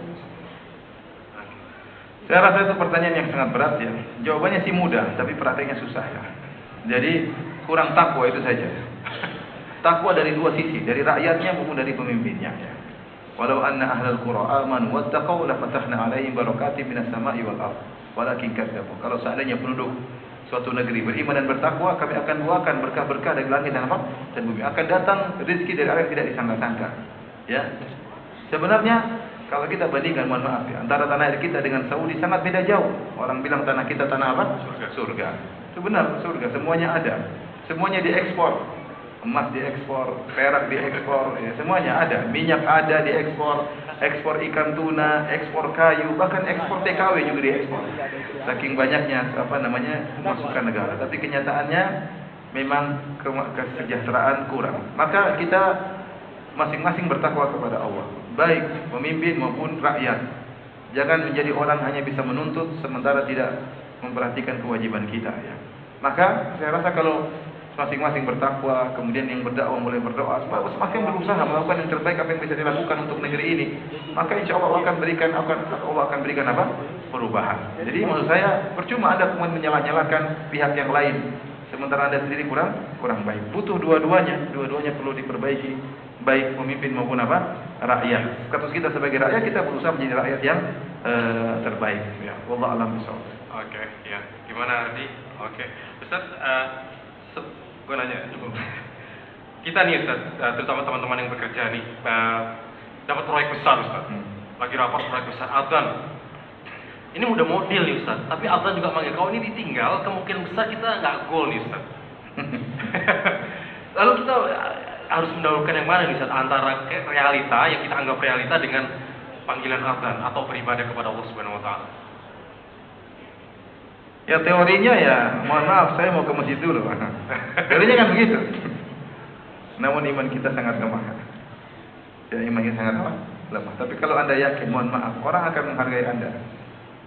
Saya rasa itu pertanyaan yang sangat berat ya. Jawabannya sih mudah, tapi prakteknya susah ya. Jadi kurang takwa itu saja. Takwa dari dua sisi, dari rakyatnya maupun dari pemimpinnya. Walau anna ahlal qura amanu wattaqau la fatahna 'alaihim barakatim minas sama'i wal ardh. Walakin kadzabu. Kalau seandainya penduduk suatu negeri beriman dan bertakwa, kami akan buahkan berkah-berkah dari langit dan apa? Dan bumi. Akan datang rezeki dari arah yang tidak disangka-sangka. Ya. Sebenarnya kalau kita bandingkan, mohon maaf ya, antara tanah air kita dengan Saudi sangat beda jauh. Orang bilang tanah kita tanah apa? Surga. Itu benar, surga. Semuanya ada. Semuanya diekspor. Emas diekspor, perak diekspor, ya, semuanya ada. Minyak ada diekspor, ekspor ikan tuna, ekspor kayu, bahkan ekspor TKW juga diekspor. Saking banyaknya pemasukan negara. Tapi kenyataannya memang kesejahteraan kurang. Maka kita masing-masing bertakwa kepada Allah, baik pemimpin maupun rakyat. Jangan menjadi orang hanya bisa menuntut sementara tidak memperhatikan kewajiban kita ya. Maka saya rasa kalau masing-masing bertakwa, kemudian yang berdakwah mulai berdoa, semakin berusaha melakukan yang terbaik apa yang bisa dilakukan untuk negeri ini, maka insya Allah Allah akan berikan apa? Perubahan. Jadi maksud saya percuma Anda kemudian menyalah-nyalahkan pihak yang lain, sementara Anda sendiri kurang baik. Butuh dua-duanya perlu diperbaiki, baik pemimpin maupun apa? Rakyat. Status kita sebagai rakyat, kita berusaha menjadi rakyat yang terbaik. Ya, wallahu a'lam bishawab. Oke, ya. Gimana Ardi? Oke. Ustaz, gue nanya cukup. Kita nih Ustaz, terutama teman-teman yang bekerja nih, dapat proyek besar Ustaz. Lagi rapat proyek besar, Adhan. Ini udah model nih Ustaz, tapi Adhan juga manggil, kalau ini ditinggal, kemungkinan besar kita nggak goal nih Ustaz. Lalu kita harus mendahulukan yang mana nih Ustaz, antara realita yang kita anggap realita dengan panggilan adzan atau beribadah kepada Allah Subhanahu wa taala? Ya teorinya ya, mohon maaf saya mau ke masjid dulu. Teorinya kan begitu. Namun iman kita sangat lemah. Ya iman kita sangat lemah. Tapi kalau Anda yakin, mohon maaf, orang akan menghargai Anda.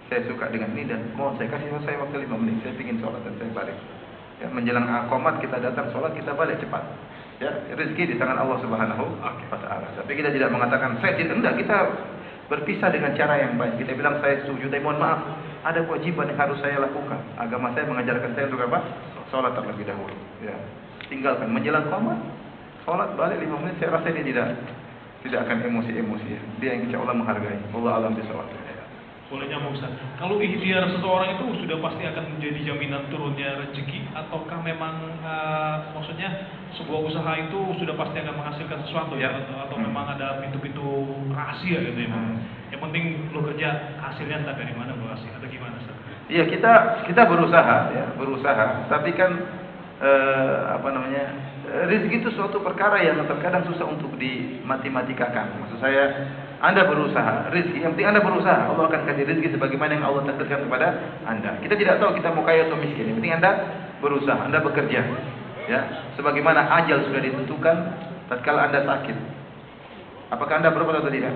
Saya suka dengan ini dan mohon saya kasih saya waktu 5 menit. Saya ingin sholat dan saya balik. Ya, menjelang qomat kita datang sholat, kita balik cepat. Ya, rezeki di tangan Allah Subhanahu wa taala. Tapi kita tidak mengatakan saya tidak, enggak, kita berpisah dengan cara yang baik. Kita bilang saya setuju, tapi mohon maaf, ada kewajiban yang harus saya lakukan. Agama saya mengajarkan saya untuk apa? Sholat terlebih dahulu. Ya. Tinggalkan menjelang qomat, sholat balik 5 menit. Saya rasa dia tidak akan emosi-emosi. Ya. Dia yang insya Allah menghargai. Allah alam bisawab. Boleh nyambung Ustaz. Kalau ikhtiar seseorang itu sudah pasti akan menjadi jaminan turunnya rezeki, ataukah memang maksudnya sebuah usaha itu sudah pasti akan menghasilkan sesuatu ya, atau memang ada pintu-pintu rahasia gitu ya? Yang penting lo kerja, hasilnya entah dari mana lo hasil atau gimana Ustaz? Iya, kita berusaha ya, berusaha. Tapi kan rezeki itu suatu perkara yang terkadang susah untuk dimatematika-kan. Maksud saya, Anda berusaha, rezeki, yang penting Anda berusaha, Allah akan kasih rezeki sebagaimana yang Allah takdirkan kepada Anda. Kita tidak tahu kita mau kaya atau miskin, yang penting Anda berusaha, Anda bekerja. Ya, sebagaimana ajal sudah ditentukan tatkala Anda sakit. Apakah Anda berobat atau tidak?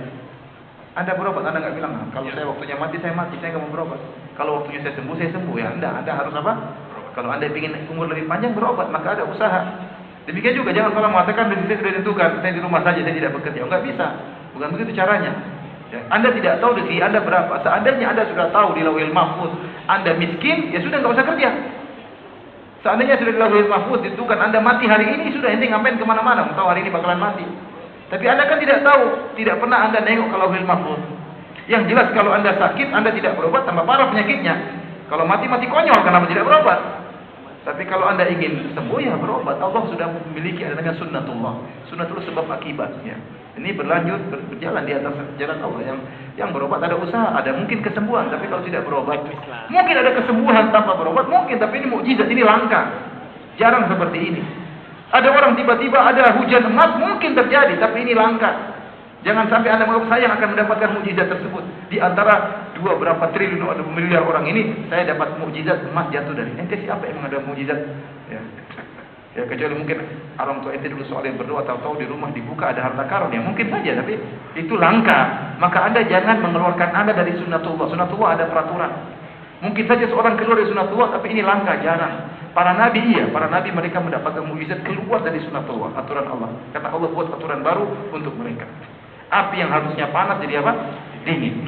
Anda berobat, Anda nggak bilang, kalau saya waktunya mati, saya nggak mau berobat. Kalau waktunya saya sembuh ya. Anda harus apa? Kalau Anda ingin umur lebih panjang, berobat, maka ada usaha. Demikian juga jangan salah mengatakan rezeki saya sudah ditentukan, saya di rumah saja, saya tidak bekerja. Enggak bisa. Bukan begitu caranya. Ya, Anda tidak tahu rezeki Anda berapa. Seandainya Anda sudah tahu di Lauhil Mahfuz Anda miskin, ya sudah nggak usah kerja. Seandainya sudah di Lauhil Mahfuz ditentukan Anda mati hari ini, sudah ente ngapain kemana-mana? Tahu hari ini bakalan mati. Tapi Anda kan tidak tahu, tidak pernah Anda nengok ke Lauhil Mahfuz. Yang jelas kalau Anda sakit, Anda tidak berobat, tambah parah penyakitnya. Kalau mati konyol, kenapa tidak berobat? Tapi kalau Anda ingin sembuh, ya berobat. Allah sudah memiliki ada namanya sunnatullah. Sunnatullah sebab akibat. Ya. Ini berjalan di atas jalan Allah. Yang berobat ada usaha, ada mungkin kesembuhan. Tapi kalau tidak berobat, mungkin ada kesembuhan tanpa berobat, mungkin. Tapi ini mukjizat, ini langka. Jarang seperti ini. Ada orang tiba-tiba ada hujan emas, mungkin terjadi, tapi ini langka. Jangan sampai Anda menganggap saya yang akan mendapatkan mukjizat tersebut. Di antara berapa triliun atau miliar orang ini, saya dapat mukjizat emas jatuh dari ente. Siapa yang ada mukjizat? Ya kecuali mungkin orang tua ente dulu soal yang berdoa, tahu-tahu di rumah dibuka ada harta karun. Ya mungkin saja, tapi itu langka. Maka Anda jangan mengeluarkan Anda dari sunnatullah. Sunnatullah ada peraturan. Mungkin saja seorang keluar dari sunnatullah, tapi ini langka, jarang. Para nabi para nabi mereka mendapatkan mukjizat keluar dari sunnatullah, aturan Allah. Karena Allah buat aturan baru untuk mereka. Api yang harusnya panas jadi apa? Dingin.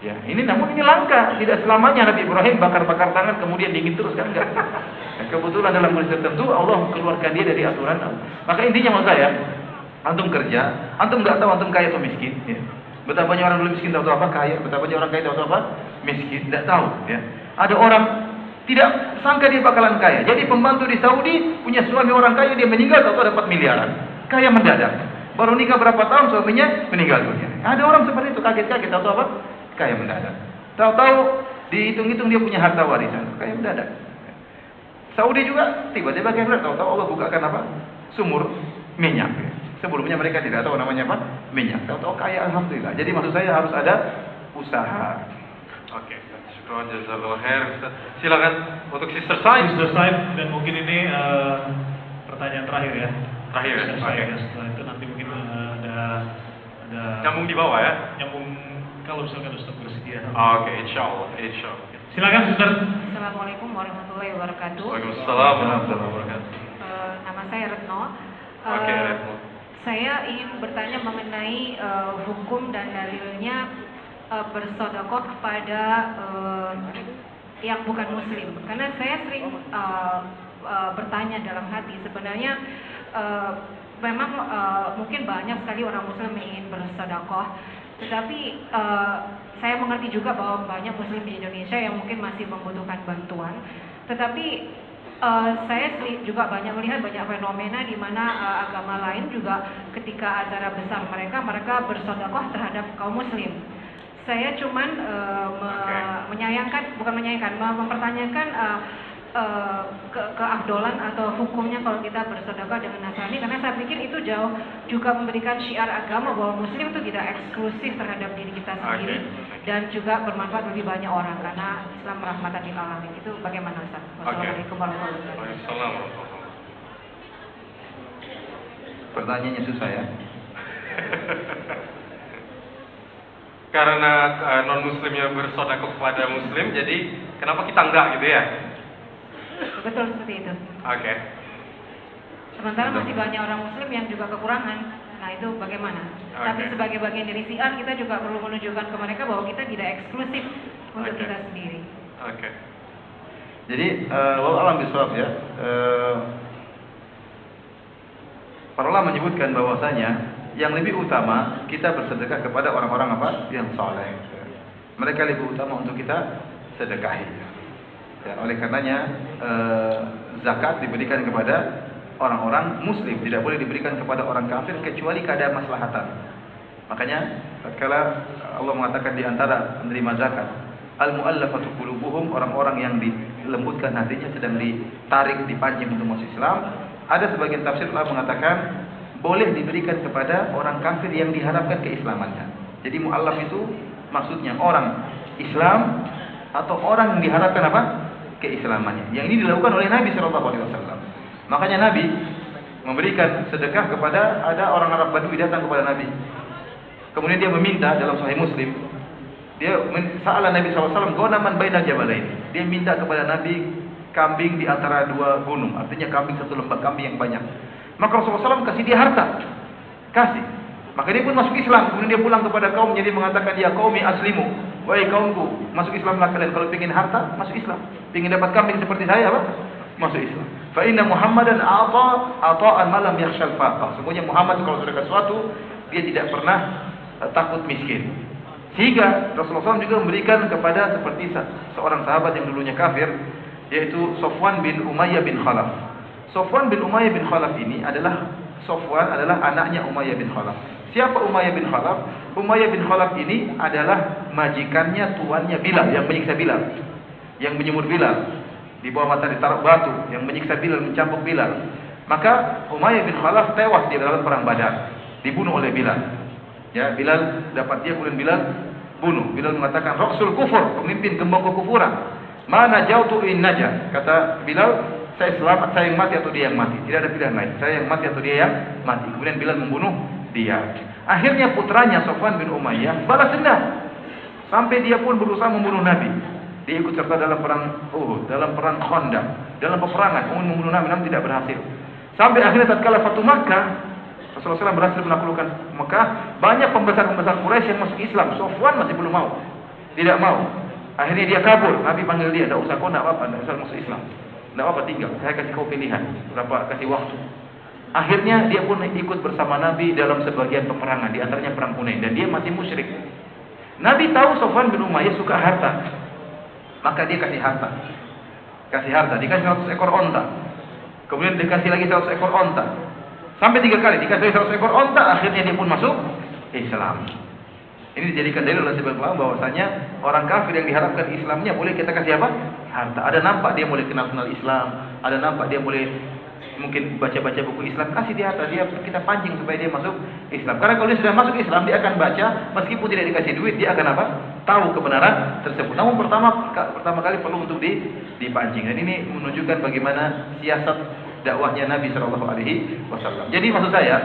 Ya, ini namun ini langka. Tidak selamanya Nabi Ibrahim bakar-bakar tangan kemudian dingin terus, kan enggak. Nah, kebetulan dalam kondisi tertentu Allah keluarkan dia dari aturan Allah. Maka intinya menurut saya, antum kerja, antum enggak tahu antum kaya atau miskin. Ya. Betapa banyak orang belum miskin tahu apa kaya, betapa banyak orang kaya tahu apa miskin, tidak tahu. Ya. Ada orang tidak sangka dia bakalan kaya. Jadi pembantu di Saudi punya suami orang kaya, dia meninggal tahu dapat miliaran, kaya mendadak. Baru nikah berapa tahun suaminya meninggal dunia. Ada orang seperti itu, kaget-kaget, tahu apa? Kaya mendadak. Tahu-tahu dihitung-hitung dia punya harta warisan, kaya mendadak. Saudi juga tiba-tiba kaya mendadak, tahu-tahu Allah bukakan apa? Sumur minyak. Sebelumnya mereka tidak tahu namanya apa? Minyak. Tahu-tahu kaya, alhamdulillah. Jadi maksud saya harus ada usaha. Oke, syukran jazakallahu khair. Silakan untuk Sister Said. Sister Said, dan mungkin ini pertanyaan terakhir ya. Terakhir ya. Oke. Setelah itu nanti mungkin ada nyambung di bawah ya. Nyambung kalau misalkan Ustaz bersedia. Oke, insyaallah. Silakan Sister. Assalamualaikum warahmatullahi wabarakatuh. Waalaikumsalam warahmatullahi wabarakatuh. Nama saya Retno. Oke, Retno. Saya ingin bertanya mengenai hukum dan dalilnya bersedekah kepada yang bukan muslim. Karena saya sering bertanya dalam hati, sebenarnya memang mungkin banyak sekali orang muslim yang ingin bersedekah, tetapi saya mengerti juga bahwa banyak muslim di Indonesia yang mungkin masih membutuhkan bantuan. Tetapi saya juga banyak melihat banyak fenomena di mana agama lain juga ketika acara besar mereka bersedekah terhadap kaum muslim. Saya cuman mempertanyakan keafdolan atau hukumnya kalau kita bersedekah dengan Nasrani, karena saya pikir itu jauh juga memberikan syiar agama bahwa Muslim itu tidak eksklusif terhadap diri kita sendiri dan juga bermanfaat bagi banyak orang karena Islam rahmatan lil alamin. Itu bagaimana Ustaz? Wassalamualaikum warahmatullahi wabarakatuh. Waalaikumsalam warahmatullahi wabarakatuh. Pertanyaannya susah ya. Karena non-muslimnya bersedekah kepada muslim, jadi kenapa kita enggak gitu ya? Betul seperti itu. Oke. Sementara masih banyak orang muslim yang juga kekurangan. Nah itu bagaimana? Tapi sebagai bagian dari syiar kita juga perlu menunjukkan ke mereka bahwa kita tidak eksklusif untuk kita sendiri. Oke. Jadi wallahu a'lam bishawab ya. Para ulama menyebutkan bahwasanya yang lebih utama kita bersedekah kepada orang-orang apa? Yang saleh. Mereka lebih utama untuk kita sedekahi. Ya, oleh karenanya zakat diberikan kepada orang-orang muslim, tidak boleh diberikan kepada orang kafir kecuali keadaan maslahatan. Makanya tatkala Allah mengatakan di antara menerima zakat, al-mu'allafatu qulubuhum, orang-orang yang dilembutkan hatinya sedang ditarik, dipancing untuk masuk Islam. Ada sebagian tafsir ulama mengatakan boleh diberikan kepada orang kafir yang diharapkan keislamannya. Jadi mu'allaf itu maksudnya orang Islam atau orang yang diharapkan apa? Keislamannya. Yang ini dilakukan oleh Nabi SAW. Makanya Nabi memberikan sedekah kepada ada orang Arab Badui datang kepada Nabi. Kemudian dia meminta dalam Sahih Muslim. Dia sa'ala Nabi SAW gonaman bainal jabalain. Dia minta kepada Nabi kambing di antara dua gunung. Artinya kambing satu lembah, kambing yang banyak. Maka Rasulullah SAW kasih dia harta. Kasih. Maka dia pun masuk Islam. Kemudian dia pulang kepada kaum, jadi mengatakan, ya qaumi aslimu. Wahai kaumku, masuk Islamlah kalian. Kalau ingin harta, masuk Islam. Ingin dapat kambing seperti saya, apa? Masuk Islam. Fa inna Muhammadan ata'an ma lam yakhshal faqah. Sesungguhnya Muhammad kalau sudah sesuatu, dia tidak pernah takut miskin. Sehingga Rasulullah SAW juga memberikan kepada seperti seorang sahabat yang dulunya kafir, yaitu Sofwan bin Umayyah bin Khalaf. Sofwan bin Umayyah bin Khalaf ini adalah anaknya Umayyah bin Khalaf. Siapa Umayyah bin Khalaf? Umayyah bin Khalaf ini adalah majikannya, tuannya Bilal, yang menyiksa Bilal, yang menyemur Bilal, di bawah mata ditaruh batu, yang menyiksa Bilal, mencambuk Bilal. Maka Umayyah bin Khalaf tewas di dalam perang Badar, dibunuh oleh Bilal. Ya, Bilal dapat dia, kemudian Bilal bunuh. Bilal mengatakan, Rasul kufur, pemimpin gembong kekufuran. Mana jautu in naja. Kata Bilal, saya selamat, saya yang mati atau dia yang mati. Tidak ada pilihan lain. Saya yang mati atau dia yang mati. Kemudian Bilal membunuh dia. Akhirnya putranya Sofwan bin Umayyah balas dendam. Sampai dia pun berusaha membunuh Nabi. Dia ikut serta dalam perang Uhud, dalam perang Khandaq, dalam peperangan ingin membunuh Nabi, namun tidak berhasil. Sampai akhirnya tatkala Fatu Makkah, Rasulullah SAW berhasil menaklukkan Makkah. Banyak pembesar-pembesar Quraisy yang masuk Islam. Sofwan masih belum mau. Tidak mau. Akhirnya dia kabur. Nabi panggil dia, "Enggak usah kau, enggak apa-apa, enggak usah masuk Islam. Enggak apa-apa, tinggal. Saya kasih kau pilihan, kasih waktu." Akhirnya dia pun ikut bersama Nabi dalam sebagian peperangan, di antaranya perang Hunain, dan dia masih musyrik. Nabi tahu Sofwan bin Umayyah suka harta. Maka dia kasih harta. Dikasih 100 ekor onta. Kemudian dikasih lagi 100 ekor onta. Sampai 3 kali dikasih 100 ekor onta, akhirnya dia pun masuk Islam. Ini dijadikan dalil oleh sebagian ulama bahwasanya orang kafir yang diharapkan Islamnya boleh kita kasih apa? Harta. Ada nampak dia boleh kenal Islam, ada nampak dia boleh mungkin baca-baca buku Islam, kasih dia harta, kita pancing supaya dia masuk Islam. Karena kalau dia sudah masuk Islam, dia akan baca, meskipun tidak dikasih duit, dia akan apa? Tahu kebenaran tersebut. Namun pertama kali perlu untuk dipancing. Dan ini menunjukkan bagaimana siasat dakwahnya Nabi Shallallahu Alaihi Wasallam. Jadi maksud saya,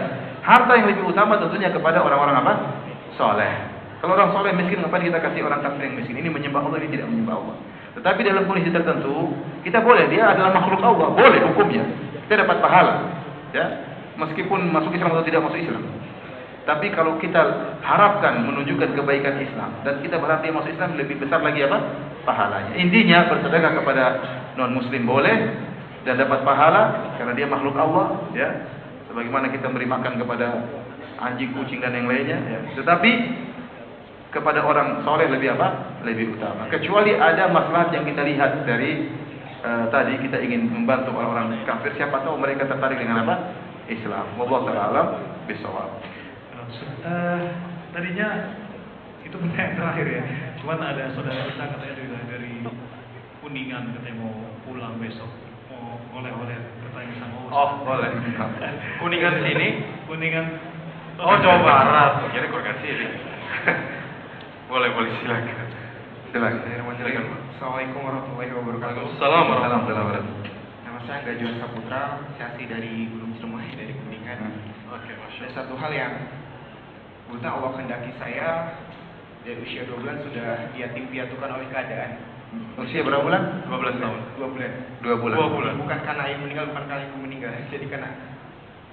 harta yang lebih utama tentunya kepada orang-orang apa? Soleh. Kalau orang soleh miskin, ngapain kita kasih orang kafir yang miskin? Ini menyembah Allah, ini tidak menyembah Allah. Tetapi dalam kondisi tertentu, kita boleh, dia adalah makhluk Allah, boleh hukumnya. Kita dapat pahala, ya, meskipun masuk Islam atau tidak masuk Islam. Tapi kalau kita harapkan menunjukkan kebaikan Islam dan kita berharap dia masuk Islam, lebih besar lagi apa? Pahalanya. Intinya bersedekah kepada non Muslim boleh dan dapat pahala karena dia makhluk Allah, ya. Sebagaimana kita memberi makan kepada anjing, kucing dan yang lainnya, ya. Tetapi kepada orang soleh lebih apa? Lebih utama. Kecuali ada maslahat yang kita lihat dari tadi kita ingin membantu orang-orang kafir, siapa tahu mereka tertarik dengan apa? Islam. Wallahu ta'ala alam bisawab. Tadinya itu pertanyaan terakhir ya. Cuman ada saudara kita katanya dari Kuningan katanya mau pulang besok mau oleh-oleh bertanya sama Ustaz. Oh, boleh. Kuningan sini. Kuningan. Oh, Jawa Barat. Kira Kuningan sini. Boleh, silakan. Silakan. Assalamualaikum warahmatullahi wabarakatuh. Assalamualaikum warahmatullahi wabarakatuh. Nama saya Gajun Saputra, saya asli dari Gunung Ciremai, dari Kuningan. Oke, masya Ada satu hal yang kebetulan Allah kehendaki saya dari usia 2 bulan sudah yatim piatukan oleh keadaan. Usia berapa bulan? 12 tahun. 2 bulan. 2 bulan. 2 bulan. Bukan karena ayah meninggal, bukan karena ibu meninggal. Jadi karena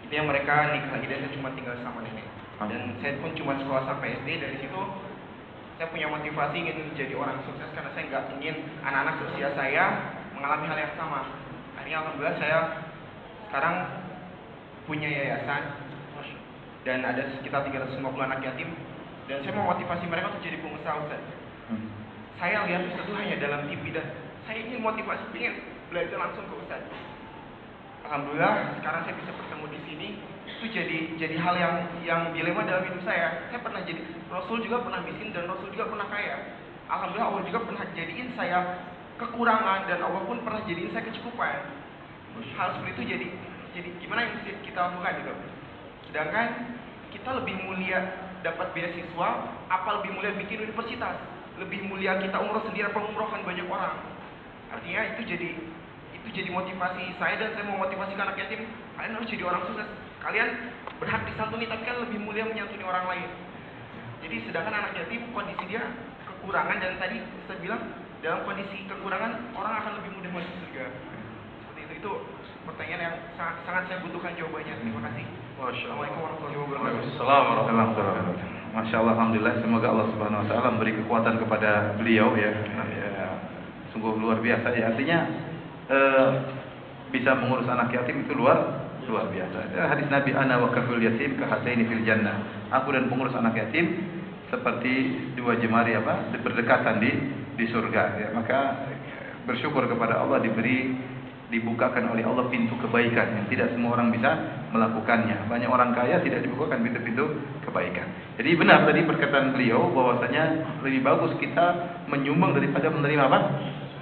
itu yang mereka nikah lagi dan saya cuma tinggal sama nenek. Dan saya pun cuma sekolah sampai SD. Dari situ saya punya motivasi ingin menjadi orang sukses karena saya nggak ingin anak-anak seusia saya mengalami hal yang sama. Akhirnya alhamdulillah saya sekarang punya yayasan dan ada sekitar 350 anak yatim dan saya mau motivasi mereka untuk jadi pengusaha, Ustaz. Saya lihat Ustaz itu hanya dalam TV dan saya ingin motivasi, ingin belajar langsung ke Ustaz. Alhamdulillah sekarang saya bisa bertemu di sini. Itu jadi hal yang dilema dalam hidup saya. Saya pernah jadi Rasul juga pernah miskin dan Rasul juga pernah kaya. Alhamdulillah Allah juga pernah jadiin saya kekurangan dan Allah pun pernah jadiin saya kecukupan. Hal seperti itu jadi gimana yang mesti kita lakukan gitu. Sedangkan kita lebih mulia dapat beasiswa, apa lebih mulia bikin universitas? Lebih mulia kita umroh sendiri apa umrohkan banyak orang? Artinya itu jadi motivasi saya dan saya mau motivasi anak yatim. Kalian harus jadi orang sukses. Kalian berhak disantuni tapi kan lebih mulia menyantuni orang lain. Jadi sedangkan anak yatim kondisi dia kekurangan dan tadi saya bilang dalam kondisi kekurangan orang akan lebih mudah masuk surga. Seperti itu pertanyaan yang sangat saya butuhkan jawabannya. Terima kasih. Wassalamualaikum warahmatullahi wabarakatuh. Assalamualaikum. Masya Allah, alhamdulillah. Semoga Allah Subhanahu Wa Taala memberi kekuatan kepada beliau ya. Sungguh luar biasa ya. Artinya bisa mengurus anak yatim itu luar biasa. Hadis Nabi ana wa kafil yatim kahataini fil jannah. Aku dan pengurus anak yatim seperti dua jemari berdekatan di surga ya. Maka bersyukur kepada Allah dibukakan oleh Allah pintu kebaikan yang tidak semua orang bisa melakukannya. Banyak orang kaya tidak dibukakan pintu-pintu kebaikan. Jadi benar tadi perkataan beliau bahwasanya lebih bagus kita menyumbang daripada menerima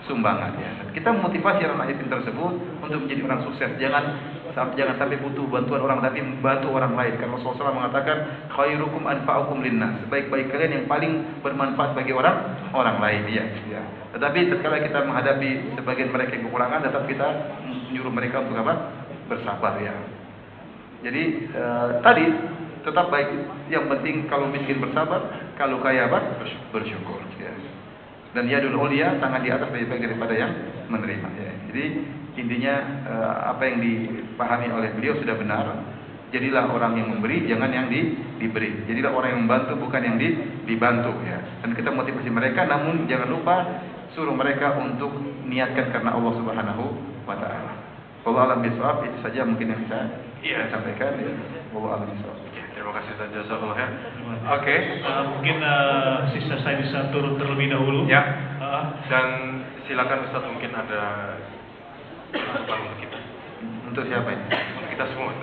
sumbangan ya. Kita memotivasi anak yatim tersebut untuk menjadi orang sukses. Jangan sampai butuh bantuan orang tapi membantu orang lain. Karena Rasulullah mengatakan khairukum anfa'ukum linnas. Sebaik-baik kalian yang paling bermanfaat bagi orang lain ya. Tetapi tatkala kita menghadapi sebagian mereka yang kekurangan, tetap kita menyuruh mereka untuk bersabar ya. Jadi tadi tetap baik. Yang penting kalau miskin bersabar, kalau kaya bersyukur ya. Dan yadul ulia, tangan di atas lebih baik daripada yang menerima ya. Jadi intinya apa yang dipahami oleh beliau sudah benar. Jadilah orang yang memberi, jangan yang diberi. Jadilah orang yang membantu, bukan yang dibantu ya. Dan kita motivasi mereka, namun jangan lupa suruh mereka untuk niatkan karena Allah Subhanahu Wa Taala. Wallahu a'lam bishawab. Itu saja mungkin yang bisa saya sampaikan ya. Wallahu a'lam bishawab. Terima kasih Ustaz Jazakallah ya. Oke. Mungkin sisa saya bisa turun terlebih dahulu. Ya. Dan silakan Ustaz, mungkin ada apa untuk kita. Untuk siapa ini? Untuk kita semua.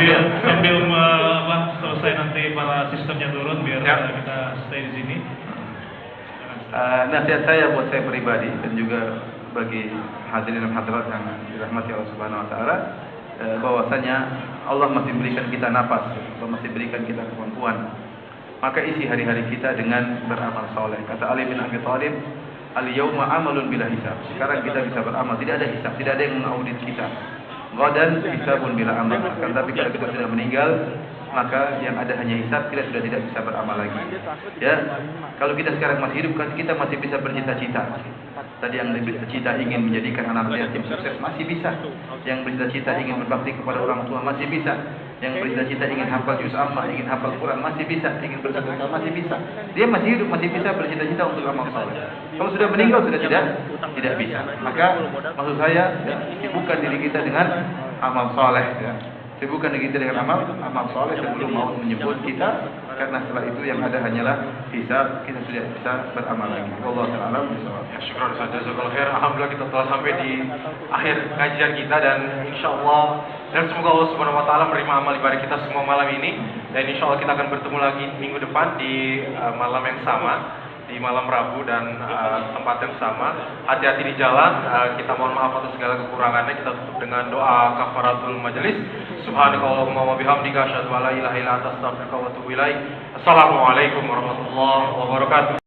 Ya, sambil selesai nanti para sistemnya turun biar kita stay di sini. Nasihat saya buat saya pribadi dan juga bagi hadirin dan hadirat yang dirahmati Allah Subhanahu Wa Taala, bahwasanya Allah masih berikan kita napas, Allah masih berikan kita kemampuan. Maka isi hari-hari kita dengan beramal soleh. Kata Ali bin Abi Thalib, al-yawma amalun bila hisab. Sekarang kita bisa beramal, tidak ada hisab, tidak ada yang mengaudit kita. Ghadan hisabun bila amal. Tapi kalau kita sudah meninggal, maka yang ada hanya hisab, kita sudah tidak bisa beramal lagi. Ya, kalau kita sekarang masih hidup, kita masih bisa bercita-cita. Tadi yang bercita-cita ingin menjadikan anak yatim sukses masih bisa. Yang bercita-cita ingin berbakti kepada orang tua masih bisa. Yang bercita-cita ingin hafal juz amma, ingin hafal Quran masih bisa. Ingin bersedekah masih bisa. Dia masih hidup, masih bisa bercita-cita untuk amal saleh. Kalau sudah meninggal sudah tidak bisa. Maka maksud saya sibukkan diri kita dengan amal saleh ya. Sibukkan diri kita dengan amal soleh sebelum maut menyebut kita, karena setelah itu yang ada hanyalah hisab, kita sudah bisa beramal lagi. Wallahu ta'ala bishawab. Ya, syukur Ustaz Jazakallah khair. Alhamdulillah kita telah sampai di akhir kajian kita dan insyaallah dan semoga Allah Subhanahu Wa Taala menerima amal ibadah kita semua malam ini dan insyaallah kita akan bertemu lagi minggu depan di malam yang sama di malam Rabu dan tempat yang sama. Hati-hati di jalan. Kita mohon maaf atas segala kekurangannya. Kita tutup dengan doa kafaratul majelis. Subhanakallahumma wa bihamdika asyhadu an la ilaha illa anta astaghfiruka wa atubu ilaik. Assalamualaikum warahmatullahi wabarakatuh.